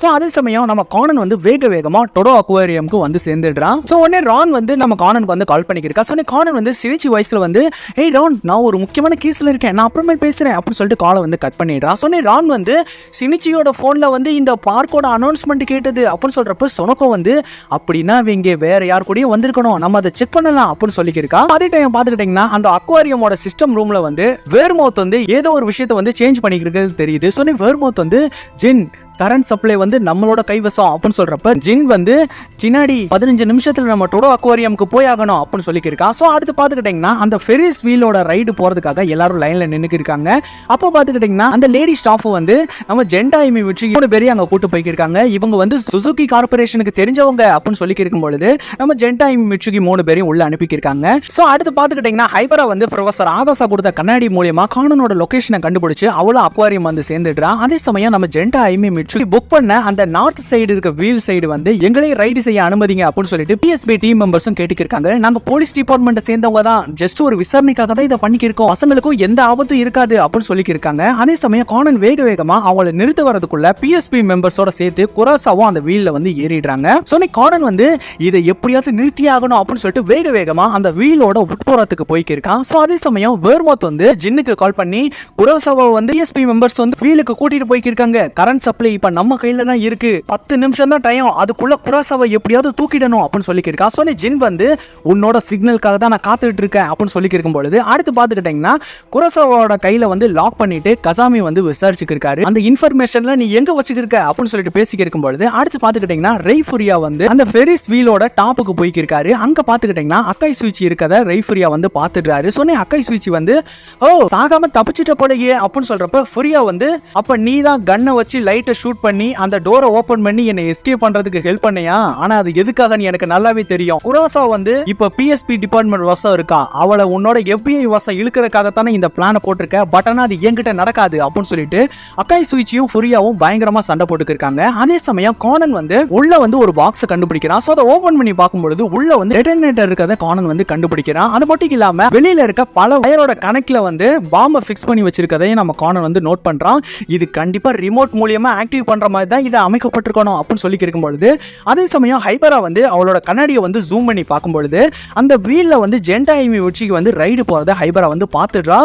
ஸோ அதே சமயம் நம்ம கானன் வந்து வேக வேகமா டொடோ அக்வாரியமுக்கு வந்து சேர்ந்துடுறான். ஸோ உடனே ரான் வந்து நம்ம கானனுக்கு வந்து கால் பண்ணிக்கிருக்கா. ஸோ கானன் வந்து சிரிச்சி வயசுல வந்து ஏய் ரான் நான் ஒரு முக்கியமான கேஸ்ல இருக்கேன், நான் அப்புறமே பேசுறேன் அப்படின்னு சொல்லிட்டு காலை வந்து கட் பண்ணிடுறான். சொன்னே ரான் வந்து சினிச்சியோட போன்ல வந்து இந்த பார்க்கோட அனௌன்ஸ்மெண்ட் கேட்டது அப்படின்னு சொல்றப்ப சொனக்கோ வந்து அப்படின்னா இங்க வேற யார் கூடயும் வந்திருக்கணும், நம்ம அதை செக் பண்ணலாம் அப்படின்னு சொல்லிக்கிருக்கா. அதே டைம் பார்த்துக்கிட்டீங்கன்னா அந்த அக்வாரியமோட சிஸ்டம் ரூம்ல வந்து வெர்மோத் வந்து ஏதோ ஒரு விஷயத்தை வந்து சேஞ்ச் பண்ணிக்கிறது தெரியுது. சொன்னே வெர்மோத் வந்து ஜின் கரண்ட் சப்ளை வந்து நம்மளோட கைவசம் அப்படின்னு சொல்றப்ப ஜின் வந்து சின்னாடி 15 நிமிஷத்துல நம்ம டொடோ அக்வாரியமுக்கு போய் ஆகணும் அப்படின்னு சொல்லிக்கிருக்கான். ஸோ அடுத்து பார்த்துக்கிட்டீங்கன்னா அந்த ஃபெரிஸ் வீலோட ரைடு போறதுக்காக எல்லாரும் லைன்ல நின்னுக்கு இருக்காங்க. அப்போ பார்த்துக்கிட்டீங்கன்னா அந்த லேடி ஸ்டாஃப் வந்து நம்ம ஜென்டா ஐமி வச்சு 3 பேரையும் அங்க கூட்டு போய்க்கிருக்காங்க. இவங்க வந்து சுசுகி கார்பரேஷனுக்கு தெரிஞ்சவங்க அப்படின்னு சொல்லி இருக்கும் பொழுது நம்ம ஜென்டா ஐமி மிட்சுகி 3 பேரையும் உள்ள அனுப்பிக்கிருக்காங்க. ஸோ அடுத்து பார்த்துக்கிட்டீங்கன்னா ஹைபரா வந்து ப்ரொஃபசர் ஆகாசா கொடுத்த கண்ணாடி மூலியமா கானனோட லொகேஷனை கண்டுபிடிச்சு அவளும் அக்வாரியம் வந்து சேர்ந்துடுறான். அதே சமயம் நம்ம ஜென்டா ஐமி புக் பண்ண அந்த நார்த் சைடு இருக்க வீல் சைடு வந்து எங்களே ரைடு செய்ய அனுமதிங்க அப்படின்னு சொல்லிட்டு PSP டீம் மெம்பர்ஸும் கேட்டுக்கிருக்காங்க. நாங்க போலீஸ் டிபார்ட்மெண்ட் சேர்ந்தவங்க தான், ஜஸ்ட் ஒரு விசாரணைக்காக தான் இதை பண்ணிக்கிருக்கோம், பசங்களுக்கும் எந்த ஆபத்தும் இருக்காது அப்படின்னு சொல்லிக்கிருக்காங்க. அதே சமயம் கானன் வேக வேகமா அவங்களை நிறுத்த வரதுக்குள்ள PSP மெம்பர்ஸோட சேர்த்து குராசாவும் அந்த வீல்ல வந்து ஏறிடுறாங்க. சொன்ன கானன் வந்து இதை எப்படியாவது நிறுத்தி ஆகணும் அப்படின்னு சொல்லிட்டு வேக வேகமா அந்த வீலோட உட்புறத்துக்கு போய்க்கிருக்கான். ஸோ அதே சமயம் வெர்மோத் வந்து ஜின்னுக்கு கால் பண்ணி குராசாவை வந்து PSP மெம்பர்ஸ் வந்து வீலுக்கு கூட்டிட்டு போய்க்கிருக்காங்க, கரண்ட் சப்ளை இப்ப நம்ம கையில தான் இருக்கு, 10 நிமிஷம் தான் டைம், அதுக்குள்ள குராசாவை எப்படியாவது தூக்கிடணும் அப்படின்னு சொல்லியிருக்கான். சோ ஜின் வந்து உன்னோட சிக்னலுக்காக தான் நான் காத்துட்டு இருக்கேன் அப்படின்னு சொல்லியிருக்கும் பொழுது அடுத்து பார்த்துக்கிட்டீங்கன்னா குராசாவோட கையில வந்து லாக் பண்ணிட்டு கசாமி வந்து விசாரிச்சுக்கிருக்காரு. அந்த இன்ஃபர்மேஷன்ல நீ எங்க வச்சுக்கிருக்க அப்படின்னு சொல்லிட்டு பேசிக்கிருக்கும் பொழுது அடுத்து பார்த்துக்கிட்டீங்கன்னா ரெய்ஃபுரியா வந்து அந்த ஃபெரிஸ் வீலோட டாப்புக்கு போய்க்கிருக்காரு. அங்க பார்த்துக்கிட்டீங்கன்னா அக்காய் சுவிட்ச் இருக்கத ரெய்ஃபுரியா வந்து பார்த்துடுறாரு. சொன்னே அக்காய் சுவிட்ச் வந்து ஓ சாகாம தப்பிச்சிட்ட போலயே அப்படின்னு சொல்றப்ப ஃபுரியா வந்து அப்ப நீ தான் கன்னை வச்சு லைட்டை ஷூட் பண்ணி அந்த டோரை ஓபன் பண்ணி என்னை எஸ்கேப் பண்றதுக்கு ஹெல்ப் பண்ணியா, ஆனா அது எதுக்காக நீ எனக்கு நல்லாவே தெரியும். குராசா வந்து இப்ப பிஎஸ்பி டிபார்ட்மெண்ட் வசம் இருக்கா, அவளை உன்னோட FBI வசம் இழுக்கிறதுக்காக தானே இந்த பிளானை போட்டிருக்க, பட் ஆனா அது என்கிட்ட நடக்காது அப்படின்னு சொல்லிட்டு அக்காய் சுவிச்சியும் ஃபுரியாவும் பயங்கரமா சண்டை போட்டுக்கிருக்காங்க. அதே சமயம் கானன் வந்து உள்ள வந்து ஒரு பாக்ஸை கண்டுபிடிக்கிறான். சோ அதை ஓபன் பண்ணி பார்க்கும்பொழுது உள்ள வந்து டெட்டனேட்டர் இருக்கிறத கானன் வந்து கண்டுபிடிக்கிறான். அது மட்டும் இல்லாம வெளியில இருக்க பல வயரோட கனெக்ட்ல வந்து பாம்பை ஃபிக்ஸ் பண்ணி வச்சிருக்கதையும் நம்ம கானன் வந்து நோட் பண்றான். இது கண்டிப்பா ரிமோட் மூலியமா ஆக்டிவ் பண்ற மாதிரி தான் இது அமைக்கப்பட்டிருக்கணும் அப்படின்னு சொல்லி இருக்கும்பொழுது அதே சமயம் ஹைபரா வந்து அவளோட கண்ணாடியை வந்து ஜூம் பண்ணி பார்க்கும்பொழுது அந்த வீல்ல வந்து ஜென்டாயிமி உச்சிக்கு வந்து ரைடு போறத ஹைபரா வந்து பார்த்துடுறா.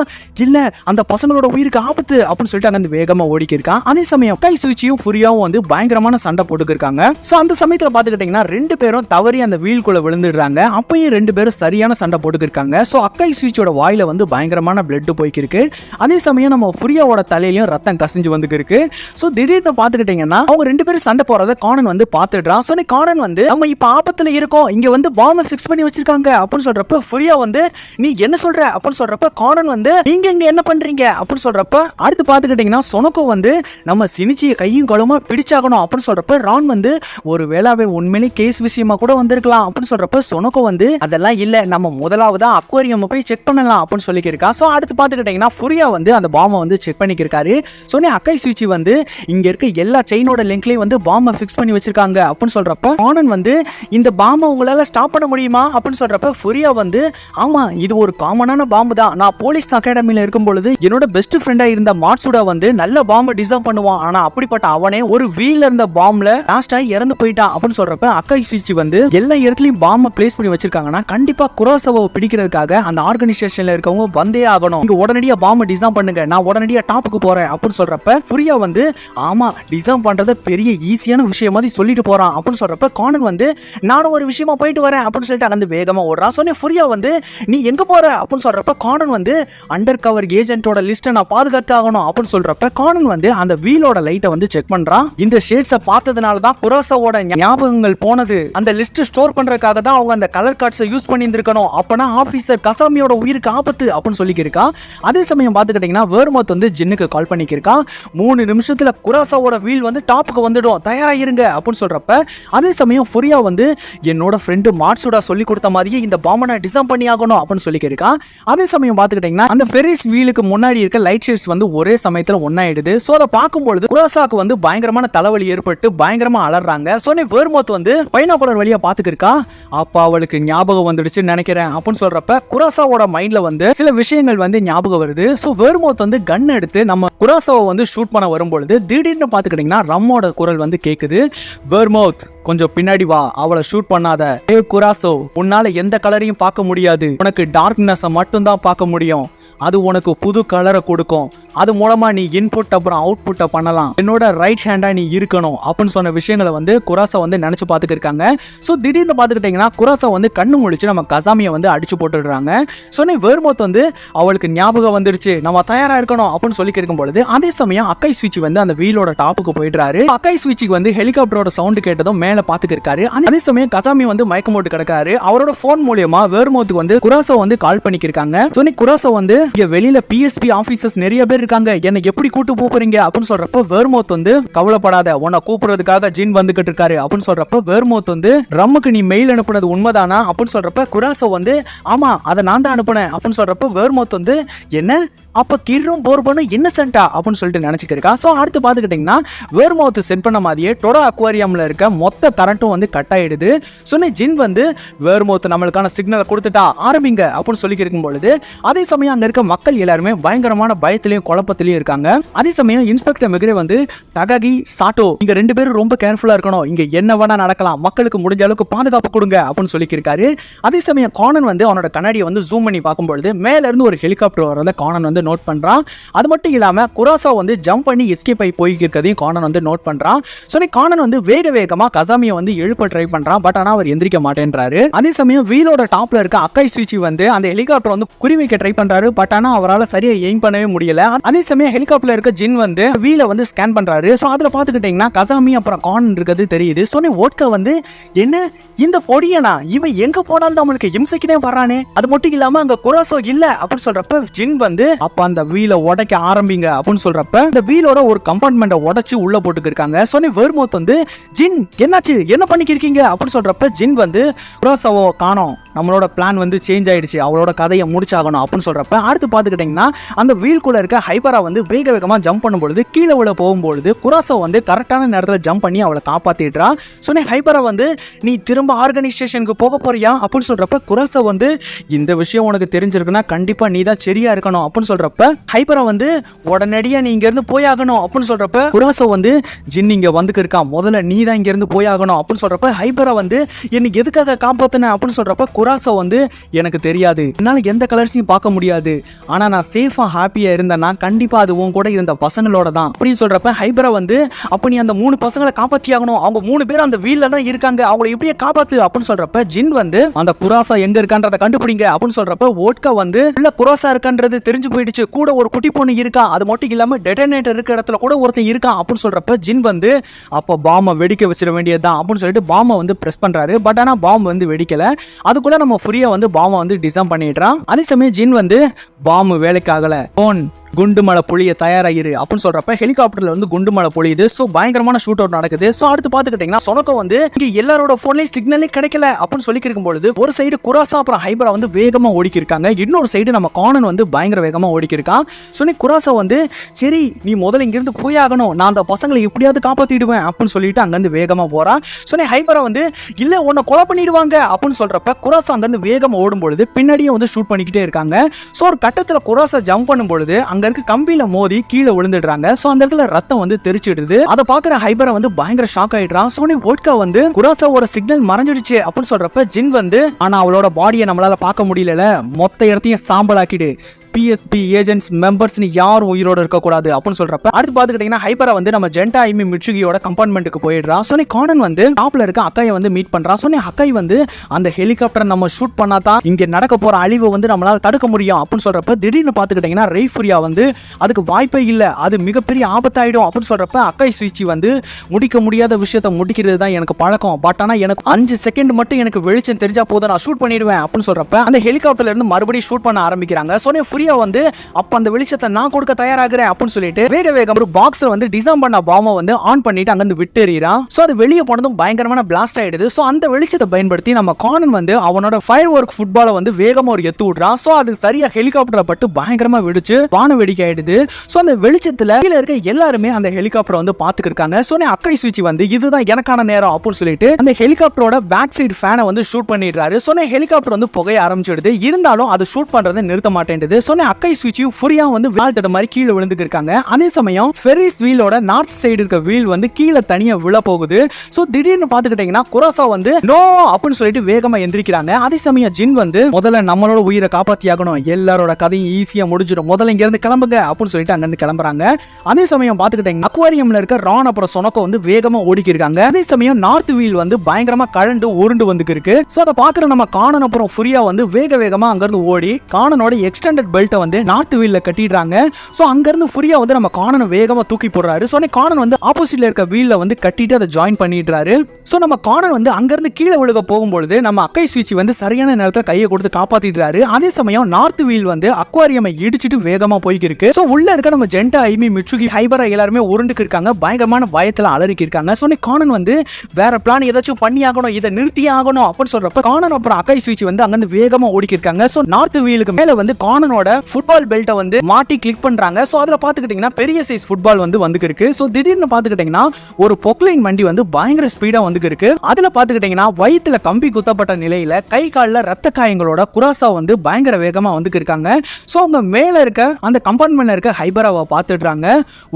இல்ல அந்த பசங்களோட உயிருக்கு ஆபத்து அப்படின்னு சொல்லிட்டு அங்க வேகமா ஓடிக்கிருக்கான். அதே சமயம் அக்காய் சுவிச்சியும் ஃபுரியாவும் வந்து பயங்கரமான சண்டை போட்டுக்கிருக்காங்க. சோ அந்த சமயத்துல பாத்துக்கிட்டீங்கன்னா ரெண்டு பேரும் தவறி அந்த வீல்குள்ள விழுந்துடுறாங்க. அப்பயும் ரெண்டு பேரும் சரியான சண்டை போட்டுக்கிருக்காங்க. சோ அக்காய் சுவிச்சோட வாயில வந்து பயங்கரமான பிளட் போய்க்கிருக்கு. அதே சமயம் நம்ம ஃபுரியாவோட தலையிலயும் ரத்தம் கசிஞ்சு வந்துருக்கு. சோ திடீர்னு பாத்துக்கிட்டீங்கன்னா அவங்க ரெண்டு பேரும் சண்டை போறத கானன் வந்து பாத்துடுறான். சோ கானன் வந்து நம்ம இப்ப ஆபத்துல இருக்கோம், இங்க வந்து பாம்பை ஃபிக்ஸ் பண்ணி வச்சிருக்காங்க அப்படின்னு சொல்றப்ப ஃபுரியா வந்து நீ என்ன சொல்ற அப்படின்னு சொல்றப்ப கானன் வந்து நீங்க இங்க என்ன பண்றீங்க அப்படின்னு சொல்றப்ப அடுத்து பாத்துக்கிட்டீங்கன்னா சொனக்கோ வந்து நம்ம சினிச்சியை கையும் களுமா பிடிச்சாகணும் அப்படின்னு சொல்றப்ப ரான் வந்து ஒரு வேளாவே உண்மையிலே கேஸ் விஷயமா கூட வந்திருக்கலாம் அப்படின்னு சொல்றப்ப சொனக்கோ வந்து அதெல்லாம் இல்ல, நம்ம முதலாவதா அக்வாரியம் போய் செக் பண்ணலாம் அப்படின்னு சொல்லியிருக்கா. சோ அடுத்து பாத்துக்கிட்டீங்கன்னா ஃபுரியா வந்து அந்த பாம்பை வந்து செக் பண்ணிக்கிருக்காரு. சொன்னே அக்காய் சுவிச்சி வந்து இங்க இருக்க எல்லா செயினோட லிங்க்லயும் வந்து பாம்பை ஃபிக்ஸ் பண்ணி வச்சிருக்காங்க அப்படின்னு சொல்றப்ப கானன் வந்து இந்த பாம்பை உங்களால ஸ்டாப் பண்ண முடியுமா அப்படின்னு சொல்றப்ப ஃபுரியா வந்து ஆமா இது ஒரு காமனான பாம்பு தான், நான் போலீஸ் அகாடமில இருக்கும் பொழுது என்னோட பெஸ்ட் ஃப்ரெண்டா இருந்த மாட்சுடா வந்து நல்ல பாம்பை டிசைன் பண்ணுவான், ஆனா அப்படிப்பட்ட அவனே ஒரு வீல்ல இருந்த பாம்புல லாஸ்டா இறந்து போயிட்டான் அப்படின்னு சொல்றப்ப அக்காய் சுவிச்சி வந்து எல்லா இடத்துலயும் பாம்பை பிளேஸ் பண்ணி வச்சிருக்காங்கன்னா கண்டிப்பா குராசாவை பிடிக்கிறதுக்காக அந்த ஆர்கனைசேஷன்ல இருக்கவங்க வந்தே ஆகணும், இங்க உடனடியா பாம்பை டிசைன் பண்ணுங்க, நான் உடனடியா டாப்புக்கு போறேன் அப்படின்னு சொல்றப்ப ஃபுரியா வந்து ஆமா டிசைன் பண்றது பெரிய ஈஸியான விஷயம் மாதிரி சொல்லிட்டு போறான் அப்படின்னு சொல்றப்ப கானன் வந்து நானும் ஒரு விஷயமா போயிட்டு வரேன் அப்படின்னு சொல்லிட்டு அங்க வேகமா ஓடுறான். சொன்னே ஃபுரியா வந்து நீ எங்க போற அப்படின்னு சொல்றப்ப கானன் வந்து அண்டர் கவர் ஏஜென்ட்டோட லிஸ்ட்டை நான் பாதுகாத்து ஆகணும் அப்படின்னு சொல்றப்ப கானன் வந்து அந்த வீலோட லைட்டை வந்து செக் பண்றான். இந்த ஷேட்ஸை பார்த்ததுனால தான் குராசாவோட ஞாபகங்கள் போனது, அந்த லிஸ்ட் ஸ்டோர் பண்றதுக்காக தான் அவங்க அந்த கலர் கார்ட்ஸை யூஸ் பண்ணி இருந்திருக்கணும், அப்பனா ஆபீசர் கசாமியோட உயிருக்கு ஆபத்து அப்படின்னு சொல்லிக்கிருக்கா. அதே சமயம் பார்த்துக்கிட்டீங்கன்னா வேர்மோத் வந்து ஜின்னுக்கு கால் பண்ணிக்கிருக்கா. 3 நிமிஷத்துல குராசாவோட வீல் வந்து டாப்புக்கு வந்துடும், தயாரா இருங்க அப்படின்னு சொல்றப்ப அதே சமயம் ஃபுரியா வந்து என்னோட ஃப்ரெண்டு மாட்சுடா சொல்லி கொடுத்த மாதிரியே இந்த பாம்பை நான் டிசைன் பண்ணி ஆகணும் அப்படின்னு சொல்லிக்கிருக்கான். அதே சமயம் பார்த்துக்கிட்டீங்கன்னா அந்த ஃபெரிஸ் வீலுக்கு முன்னாடி இருக்க லைட் ஷேட்ஸ் வந்து ஒரே சமயத்துல ஒன்னாயிடுது. சோ அதை பார்க்கும்போது குராசாக்கு வந்து பயங்கரமான தலைவலி ஏற்பட்டு பயங்கரமா அலறாங்க. சோனே வேர்மோத் வந்து பைனாகுலர் வழியா பாத்துக்கிருக்கா. அப்ப அவளுக்கு ஞாபகம் வந்துடுச்சு நினைக்கிறேன் அப்படின்னு சொல்றப்ப குராசாவோட மைண்ட்ல வந்து சில விஷயங்கள் வந்து ஞாபகம் வருது. சோ வேர்மோத் வந்து கன் எடுத்து நம்ம குராசாவை வந்து ஷூட் பண்ண வரும்பொழுது திடீர்னு பாத்துக்கிட்டீங்கன்னா ரம்மோட குரல் வந்து கேக்குது. வேர்மோத் கொஞ்சம் பின்னாடி வா, அவளை ஷூட் பண்ணாத. ஏ குராசோ, உன்னால எந்த கலரையும் பார்க்க முடியாது, உனக்கு டார்க்னஸ் மட்டும் தான் பார்க்க முடியும், அது உனக்கு புது கலரை கொடுக்கும், அது மூலமா நீ இன்புட் அப்புறம் அவுட்புட்டை பண்ணலாம், என்னோட ரைட் ஹேண்டா நீ இருக்கணும் அப்படின்னு சொன்ன விஷயங்களை வந்து குராசா வந்து நினைச்சு பார்த்துக்கிருக்காங்க. ஸோ திடீர்னு பார்த்துக்கிட்டீங்கன்னா குராசா வந்து கண்ணு முழிச்சு நம்ம கசாமியை வந்து அடிச்சு போட்டுடுறாங்க. சொன்ன வேர்மோத் வந்து அவளுக்கு ஞாபகம் வந்துருச்சு, நம்ம தயாரா இருக்கணும் அப்படின்னு சொல்லி இருக்கும் பொழுது அதே சமயம் அக்காய் ஸ்விட்ச் வந்து அந்த வீலோட டாப்புக்கு போயிடுறாரு. அக்காய் ஸ்விட்சுக்கு வந்து ஹெலிகாப்டரோட சவுண்ட் கேட்டதும் மேல பாத்துக்கிருக்காரு. அதே சமயம் கசாமி வந்து மயக்கம் போட்டு கிடக்காரு. அவரோட போன் மூலியமா வேர்மோத்துக்கு வந்து குராசா வந்து கால் பண்ணிக்கிருக்காங்க. சொன்ன குராசா வந்து இங்க வெளியில பிஎஸ்பி ஆபீசர்ஸ் நிறைய பேர் இருக்காங்க, என்ன எப்படி கூட்டு போறீங்க அப்படின்னு சொல்றப்ப வேர்மோத் வந்து கவலைப்படாத, உன்னை கூப்பிடுறதுக்காக ஜின் வந்துகிட்டு இருக்காரு அப்படின்னு சொல்றப்ப வேர்மோத் வந்து ரம்முக்கு நீ மெயில் அனுப்புனது உண்மைதானா அப்படின்னு சொல்றப்ப குராசா வந்து ஆமா அதை நான் தான் அனுப்புனேன் அப்படின்னு சொல்றப்ப வேர்மோத் வந்து என்ன அப்ப கிரும் போர்பனும் இன்னசென்ட்டா அப்படின்னு சொல்லிட்டு நினைச்சுக்கிருக்கா. ஸோ அடுத்து பார்த்துக்கிட்டிங்கன்னா வேர்மவுத் சென்ட் பண்ண மாதிரியே டொடோ அக்வாரியமில் இருக்க மொத்த கரண்ட்டும் வந்து கட் ஆயிடுது. சொன்ன ஜின் வந்து வேர்மவுத் நம்மளுக்கான சிக்னலை கொடுத்துட்டா ஆரம்பிங்க அப்படின்னு சொல்லி இருக்கும் பொழுது அதே சமயம் அங்கே இருக்க மக்கள் எல்லாருமே பயங்கரமான பயத்திலையும் குழப்பத்திலையும் இருக்காங்க. அதே சமயம் இன்ஸ்பெக்டர் மிகிரே வந்து தகாகி சாட்டோ இங்க 2 பேரும் ரொம்ப கேர்ஃபுல்லா இருக்கணும், இங்க என்ன வேணா நடக்கலாம், மக்களுக்கு முடிஞ்ச அளவுக்கு பாதுகாப்பு கொடுங்க அப்படின்னு சொல்லியிருக்காரு. அதே சமயம் கானன் வந்து அவனோட கண்ணாடியை வந்து ஜூம் பண்ணி பார்க்கும்பொழுது மேல இருந்து ஒரு ஹெலிகாப்டர் வரத கானன் வந்து வந்து நோட் பண்றான். அது மட்டும் இல்லாம குராசா வந்து ஜம்ப் பண்ணி எஸ்கேப் ஆகி போய்க்கு இருக்கதையும் கானன் வந்து நோட் பண்றான். சோ கானன் வந்து வேகமா கசாமியை வந்து எழுப்ப ட்ரை பண்றான். பட் ஆனா அவர் எந்திரிக்க மாட்டேன்றாரு. அதே சமயம் வீலோட டாப்ல இருக்க அக்காய் சுச்சி வந்து அந்த ஹெலிகாப்டர் வந்து குறி வைக்க ட்ரை பண்றாரு. பட் ஆனா அவரால் சரியா எய்ம் பண்ணவே முடியல. அதே சமயம் ஹெலிகாப்டர்ல இருக்க ஜின் வந்து வீல வந்து ஸ்கேன் பண்றாரு. சோ அதுல பாத்துக்கிட்டீங்கன்னா கசாமி அப்புறம் கானன் இருக்கிறது தெரியுது. சோ ஓட்கா வந்து என்ன இந்த பொடியனா இவன் எங்க போனாலும் நம்மளுக்கு இம்சைக்கினே வரானே, அது மட்டும் இல்லாம அங்க குராசோ இல்ல அப்படின்னு சொல்றப்ப ஜின் வந்து அப்ப அந்த வீல உடைக்க ஆரம்பிங்க அப்படின்னு சொல்றப்ப இந்த வீலோட ஒரு கம்பார்ட்மெண்ட்டை உடைச்சு உள்ள போட்டுக்கிருக்காங்க. சோ வெர்மோத் வந்து ஜின் என்னாச்சு என்ன பண்ணிக்கிருக்கீங்க அப்படின்னு சொல்றப்ப ஜின் வந்து குராசாவோ காணோம், நம்மளோட பிளான் வந்து சேஞ்ச் ஆயிடுச்சு, அவளோட கதையை முடிச்சாகணும் அப்படின்னு சொல்றப்ப அடுத்து பாத்துக்கிட்டீங்கன்னா அந்த வீல்குள்ள இருக்க ஹைபரா வந்து வேகமா ஜம்ப் பண்ணும்பொழுது கீழே விழ போகும்பொழுது குராசோ வந்து கரெக்டான நேரத்தில் ஜம்ப் பண்ணி அவளை காப்பாத்திடுறா. சொன்னே ஹைபரா வந்து நீ திரும்ப ஆர்கனைசேஷனுக்கு போக போறியா அப்படின்னு சொல்றப்ப குராசோ வந்து இந்த விஷயம் உனக்கு தெரிஞ்சிருக்குன்னா கண்டிப்பா நீ தான் சரியா இருக்கணும் அப்படின்னு சொல்றப்ப ஹைபரா வந்து உடனடியா நீ இங்க இருந்து போயாகணும் அப்படின்னு சொல்றப்ப குராசோ வந்து ஜின் இங்க வந்துக்கு இருக்கான், முதல்ல நீ தான் இங்க இருந்து போயாகணும் அப்படின்னு சொல்றப்ப ஹைபரா வந்து எனக்கு எதுக்காக காப்பாத்தின அப்படின்னு சொல்றப்ப குராசோ வந்து எனக்கு தெரியாது, என்னால எந்த கலர்ஸையும் பார்க்க முடியாது, ஆனா நான் சேஃபா ஹாப்பியா இருந்தேன்னா கண்டிப்பா அது உன் கூட இருந்த பசங்களோட தான் அப்படின்னு சொல்றப்ப ஹைபரா வந்து அப்ப நீ அந்த 3 பசங்களை காப்பாத்தி ஆகணும், அவங்க 3 பேர் அந்த வீல்ல தான் இருக்காங்க, அவங்களை எப்படியே காப்பாத்து அப்படின்னு சொல்றப்ப ஜின் வந்து அந்த குராசா எங்க இருக்கான்றத கண்டுபிடிங்க அப்படின்னு சொல்றப்ப ஓட்கா வந்து இல்ல குராசா இருக்கான்றது தெரிஞ்சு போயிடுச்சு, கூட ஒரு குட்டி பொண்ணு இருக்கா, அது மட்டும் இல்லாம டெட்டனேட்டர் இருக்க இடத்துல கூட ஒருத்தன் இருக்கான் அப்படின்னு சொல்றப்ப ஜின் வந்து அப்ப பாம்பை வெடிக்க வச்சிட வேண்டியதுதான் அப்படின்னு சொல்லிட்டு பாம்பை வந்து பிரஸ் பண்றாரு. பட் ஆனா பாம்பு வந்து வெடிக்கல. அதுக்குள்ள நம்ம ஃப்ரீயா வந்து பாம்பை வந்து டிசைன் பண்ணிடுறான். அதே சமயம் ஜின் வந்து பாம்பு வேலைக்காகல குண்டுமலை பொழிய தயாராகிரு அப்படின்னு சொல்றப்ப ஹெலிகாப்டர்ல வந்து குண்டுமலை பொழியுது. சோ பயங்கரமான ஷூட் அவுட் நடக்குது. சோ அடுத்து பாத்துக்கிட்டீங்கன்னா சொனக்கோ வந்து இங்க எல்லாரோட போன்லயும் சிக்னலே கிடைக்கல அப்படின்னு சொல்லி இருக்கும்பொழுது ஒரு சைடு குராசா அப்புறம் ஹைபரா வந்து வேகமா ஓடிக்கி இருக்காங்க, இன்னொரு சைடு நம்ம கானன் வந்து பயங்கர வேகமா ஓடிக்கி இருக்கான். சொன்னி குராசா வந்து சரி நீ முதல்ல இங்க இருந்து போயாகணும், நான் அந்த பசங்களை எப்படியாவது காப்பாத்திடுவேன் அப்படின்னு சொல்லிட்டு அங்க இருந்து வேகமா போறான். சொன்னி ஹைபரா வந்து இல்ல உன்னை கொலை பண்ணிடுவாங்க அப்படின்னு சொல்றப்ப குராசா அங்க இருந்து வேகமா ஓடும்பொழுது பின்னாடியே வந்து ஷூட் பண்ணிக்கிட்டே இருக்காங்க. சோ ஒரு கட்டத்துல குராசா ஜம்ப் பண்ணும்பொழுது அங்க இருக்க கம்பியில மோதி கீழே விழுந்துடுறாங்க. சோ அந்த இடத்துல ரத்தம் வந்து தெரிச்சிடுது. அதை பாக்குற ஹைபரா வந்து பயங்கர ஷாக் ஆயிடுறான். சோனி ஓட்கா வந்து குராசாவோட சிக்னல் மறைஞ்சிடுச்சு அப்படின்னு சொல்றப்ப ஜின் வந்து ஆனா அவளோட பாடியை நம்மளால பார்க்க முடியல, மொத்த இடத்தையும் சாம்பலாக்கிடு, PSP ஏஜென்ட்ஸ் மெம்பர்ஸ் யாரும் உயிரோட இருக்கக்கூடாது அப்படின்னு சொல்றப்ப அடுத்து பாத்துக்கிட்டீங்கன்னா ஹைபரா வந்து நம்ம ஜென்டா ஐமி மிட்சுகியோட கம்பார்ட்மெண்ட்டுக்கு போயிடுறா. சோனி கானன் வந்து டாப்ல இருக்க அக்காயை வந்து மீட் பண்றான். சோனி அக்காய் வந்து அந்த ஹெலிகாப்டர் நம்ம ஷூட் பண்ணாதான் இங்க நடக்க போற அழிவை வந்து நம்மளால தடுக்க முடியும் அப்படின்னு சொல்றப்ப திடீர்னு பாத்துக்கிட்டீங்கன்னா ரெய்ஃபுரியா வந்து அதுக்கு வாய்ப்பே இல்ல, அது மிகப்பெரிய ஆபத்தாயிடும் அப்படின்னு சொல்றப்ப அக்காய் சுவிச்சி வந்து முடிக்க முடியாத விஷயத்த முடிக்கிறது தான் எனக்கு பழக்கம், பட் ஆனா எனக்கு 5 செகண்ட் மட்டும் எனக்கு வெளிச்சம் தெரிஞ்சா போதும் நான் ஷூட் பண்ணிடுவேன் அப்படின்னு சொல்றப்ப அந்த ஹெலிகாப்டர்ல இருந்து மறுபடியும் ஷூட் பண்ண ஆரம்பிக்கிறாங்க. சோனி வந்து அப்ப அந்த வெளிச்சத்தை நான் கொடுக்க தயாராகிறேன் அப்படின்னு சொல்லிட்டு வேகம் ஒரு பாக்ஸை வந்து டிசைன் பண்ண பாம்பை வந்து ஆன் பண்ணிட்டு அங்க இருந்து விட்டு எறிறான். சோ அது வெளியே போனதும் பயங்கரமான பிளாஸ்ட் ஆயிடுது. சோ அந்த வெளிச்சத்தை பயன்படுத்தி நம்ம கானன் வந்து அவனோட ஃபயர் ஒர்க் ஃபுட்பாலை வந்து வேகமா ஒரு எத்து விடுறான். சோ அது சரியா ஹெலிகாப்டரை பட்டு பயங்கரமா வெடிச்சு வான வெடிக்கை ஆயிடுது. சோ அந்த வெளிச்சத்துல கீழ இருக்க எல்லாருமே அந்த ஹெலிகாப்டரை வந்து பாத்துக்கிட்டு இருக்காங்க. சோ அக்காய் சுவிட்ச் வந்து இதுதான் எனக்கான நேரம் அப்படின்னு சொல்லிட்டு அந்த ஹெலிகாப்டரோட பேக் சைடு ஃபேனை வந்து ஷூட் பண்ணிடுறாரு. சோ ஹெலிகாப்டர் வந்து புகைய ஆரம்பிச்சிடுது. இருந்தாலும் அது ஷூட் பண்றதை நிறுத்த மாட்டேங்குது. சோ அக்காய் சுவிட்சும் ஃபுரியா வந்து வாழ்த்தட மாதிரி கீழே விழுந்துக்கு இருக்காங்க. அதே சமயம் ஃபெரிஸ் வீலோட நார்த் சைடு இருக்க வீல் வந்து கீழே தனியா விழ போகுது. சோ திடீர்னு பாத்துக்கிட்டீங்கன்னா குராசா வந்து நோ அப்படின்னு சொல்லிட்டு வேகமா எந்திரிக்கிறாங்க. அதே சமயம் ஜின் வந்து முதல்ல நம்மளோட உயிரை காப்பாத்தி ஆகணும், எல்லாரோட கதையும் ஈஸியா முடிஞ்சிடும், முதல்ல இங்க இருந்து கிளம்புங்க அப்படின்னு சொல்லிட்டு அங்க இருந்து கிளம்புறாங்க. அதே சமயம் பாத்துக்கிட்டீங்கன்னா அக்வாரியம்ல இருக்க ரான் அப்புறம் சொனக்கோ வந்து வேகமா ஓடிக்கி இருக்காங்க. அதே சமயம் நார்த் வீல் வந்து பயங்கரமா கழண்டு உருண்டு வந்துக்கு இருக்கு. சோ அதை பாக்குற நம்ம கானன் அப்புறம் ஃபுரியா வந்து வேகமா அங்க இருந்து ஓடி கானனோட எக்ஸ்டெண்டட் பெல்ட்டை வந்து நார்த் வீல்ல கட்டிடுறாங்க. சோ அங்க இருந்து ஃபுரியா வந்து நம்ம கானனை வேகமா தூக்கி போடுறாரு. சோ கானன் வந்து ஆப்போசிட்ல இருக்க வீல்ல வந்து கட்டிட்டு அதை ஜாயின் பண்ணிடுறாரு. சோ நம்ம கானன் வந்து அங்க இருந்து கீழே விழுக போகும்போது நம்ம அக்காய் சுவிட்ச் வந்து சரியான நேரத்துல கையை கொடுத்து காப்பாத்திடுறாரு. அதே சமயம் நார்த் வீல் வந்து அக்வாரியமை இடிச்சிட்டு வேகமா போய்க்கு இருக்கு. சோ உள்ள இருக்க நம்ம ஜென்டா ஐமி மிட்சுகி ஹைபரா எல்லாருமே உருண்டுக்கு இருக்காங்க, பயங்கரமான பயத்துல அலறிக்கி இருக்காங்க. சோ கானன் வந்து வேற பிளான் ஏதாச்சும் பண்ணி ஆகணும், இதை நிறுத்தி ஆகணும் அப்படின்னு சொல்றப்ப கானன் அப்புறம் அக்காய் சுவிட்ச் வந்து அங்க இருந்து வேகமா ஓடிக்கி இருக்காங்க. சோ நார்த் வீலுக்கு மேல வந்து கானனோட ஃபுட்பால் பெல்ட்டை வந்து மாட்டி கிளிக் பண்றாங்க. சோ அதுல பாத்துக்கிட்டீங்கன்னா பெரிய சைஸ் ஃபுட்பால் வந்து வந்துருக்கு. சோ திடீர்னு பாத்துக்கிட்டீங்கன்னா ஒரு பொக்லைன் வண்டி வந்து பயங்கர ஸ்பீடா வந்துருக்கு. அதுல பாத்துக்கிட்டீங்கன்னா வயித்துல கம்பி குத்தப்பட்ட நிலையில கை கால்ல ரத்த காயங்களோட குராசா வந்து பயங்கர வேகமா வந்துக்கு இருக்காங்க. சோ அவங்க மேல இருக்க அந்த கம்பார்ட்மெண்ட்ல இருக்க ஹைபராவை பாத்துடுறாங்க.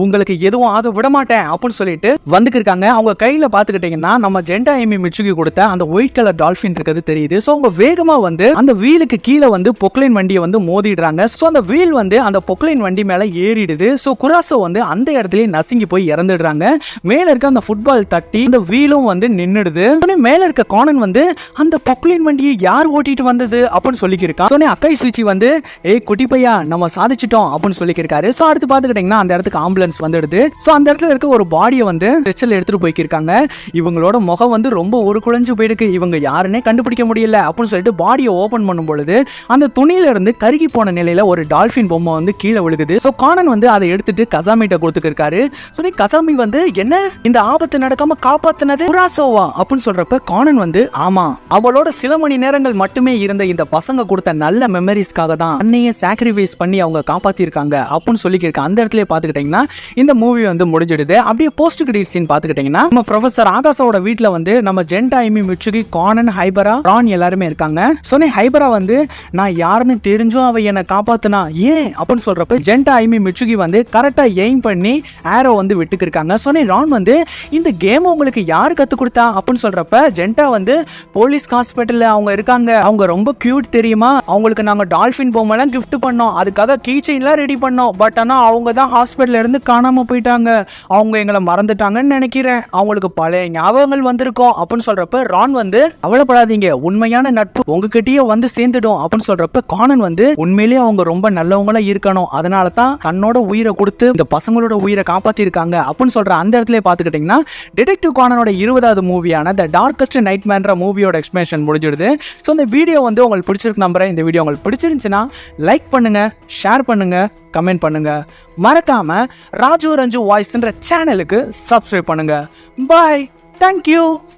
உங்களுக்கு எதுவும் ஆக விட மாட்டேன் அப்படின்னு சொல்லிட்டு வந்துக்கு இருக்காங்க. அவங்க கையில பாத்துக்கிட்டீங்கன்னா நம்ம ஜென்டா ஐமி மிட்சுகி கொடுத்த அந்த ஒயிட் கலர் டால்பின் இருக்கிறது தெரியுது. சோ அவங்க வேகமா வந்து அந்த வீலுக்கு கீழே வந்து பொக்லைன் வண்டியை வந்து மோதிடுறாங்க. ஸோ அந்த வீல் வந்து அந்த பொக்லைன் வண்டி மேலே ஏறிடுது. ஸோ குராசோ வந்து அந்த இடத்துலயே நசுங்கி போய் இறந்துடுறாங்க. மேலே இருக்க அந்த ஃபுட்பால் தட்டி அந்த வீலும் வந்து நின்றுடுது. மேலே இருக்க கானன் வந்து அந்த பொக்லைன் வண்டியை யார் ஓட்டிட்டு வந்தது அப்படின்னு சொல்லிக்கிருக்கான். ஸோ அக்காய் சுச்சி வந்து ஏய் குட்டி பையா நம்ம சாதிச்சிட்டோம் அப்படின்னு சொல்லிக்கிருக்காரு. ஸோ அடுத்து பார்த்துக்கிட்டிங்கன்னா அந்த இடத்துக்கு ஆம்புலன்ஸ் வந்துடுது. ஸோ அந்த இடத்துல இருக்க ஒரு பாடியை வந்து ஸ்ட்ரெச்சரில் எடுத்துட்டு போய்க்கிருக்காங்க. இவங்களோட முகம் வந்து ரொம்ப ஒரு குழஞ்சு போயிருக்கு, இவங்க யாருன்னே கண்டுபிடிக்க முடியல அப்படின்னு சொல்லிட்டு பாடியை ஓபன் பண்ணும் பொழுது அந்த துணியில இருந்து கருகி போன நிலையில ஒரு டால்பின் பொம்மை வந்து கீழே விழுகுது. ஸோ கானன் வந்து அதை எடுத்துட்டு கசாமிட்ட கொடுத்துருக்காரு. ஸோ கசாமி வந்து என்ன இந்த ஆபத்து நடக்காம காப்பாத்தினது குராசோவா அப்படின்னு சொல்றப்ப கானன் வந்து ஆமா, அவளோட சில மணி நேரங்கள் மட்டுமே இருந்த இந்த பசங்க கொடுத்த நல்ல மெமரிஸ்க்காக தான் அன்னையே சாக்ரிஃபைஸ் பண்ணி அவங்க காப்பாத்திருக்காங்க அப்படின்னு சொல்லியிருக்காங்க. அந்த இடத்துல பாத்துக்கிட்டீங்கன்னா இந்த மூவி வந்து முடிஞ்சிடுது. அப்படியே போஸ்ட் கிரெடிட் சீன் பாத்துக்கிட்டீங்கன்னா நம்ம ப்ரொஃபசர் ஆகாஷோட வீட்ல வந்து நம்ம ஜென்டா, ஐமி, மிட்சுகி, கானன், ஹைபரா, ரான் எல்லாருமே இருக்காங்க. சொன்னே ஹைபரா வந்து நான் யாருன்னு தெரிஞ்சும் அவ என்னை காப்பாத்துனா ஏன் அப்படின்னு சொல்றப்ப ஜென்டா, ஐமி, மிட்சுகி வந்து கரெக்டா எய்ம் பண்ணி ஆரோ வந்து விட்டுக்கிருக்காங்க. சொன்னே ரான் வந்து இந்த கேம் உங்களுக்கு யாரு கத்து கொடுத்தா அப்படின்னு சொல்றப்ப ஜென்டா வந்து போலீஸ் ஹாஸ்பிட்டல்ல அவங்க இருக்காங்க, அவங்க ரொம்ப கியூட் தெரியுமா, அவங்களுக்கு நாங்க டால்பின் பொம்மைலாம் கிஃப்ட் பண்ணோம், அதுக்காக கீ செயின்லாம் ரெடி பண்ணோம், பட் ஆனா அவங்க தான் ஹாஸ்பிட்டல்ல இருந்து காணாம போயிட்டாங்க, அவங்க எங்களை மறந்துட்டாங்கன்னு நினைக்கிறேன், அவங்களுக்கு பழைய ஞாபகங்கள் வந்திருக்கும் அப்படின்னு சொல்றப்ப ரான் வந்து கவலைப்படாதீங்க, உண்மையான நட்பு உங்ககிட்டயே வந்து சேர்ந்துடும் அப்படின்னு சொல்றப்ப கானன் வந்து உண்மையிலேயே அவங்க ரொம்ப நல்லவங்களா இருக்கணும், அதனால தான் தன்னோட உயிரை கொடுத்து இந்த பசங்களோட உயிரை காப்பாத்திருக்காங்க அப்படின்னு சொல்ற அந்த இடத்துல பாத்துக்கிட்டீங்கன்னா டிடெக்டிவ் கானனோட 20வது மூவியான த டார்க்கஸ்ட் நைட்மேர்ன்ற மூவியோட எக்ஸ்பிளனேஷன் முடிஞ்சிடுது. ஸோ இந்த வீடியோ வந்து உங்களுக்கு பிடிச்சிருக்கு நம்புறேன். இந்த வீடியோ உங்களுக்கு பிடிச்சிருந்துச்சுன்னா லைக் பண்ணுங்க, ஷேர் பண்ணுங்க, கமெண்ட் பண்ணுங்க, மறக்காம ராஜு ரஞ்சு வாய்ஸ்ன்ற சேனலுக்கு சப்ஸ்கிரைப் பண்ணுங்க. பாய், தேங்க்யூ.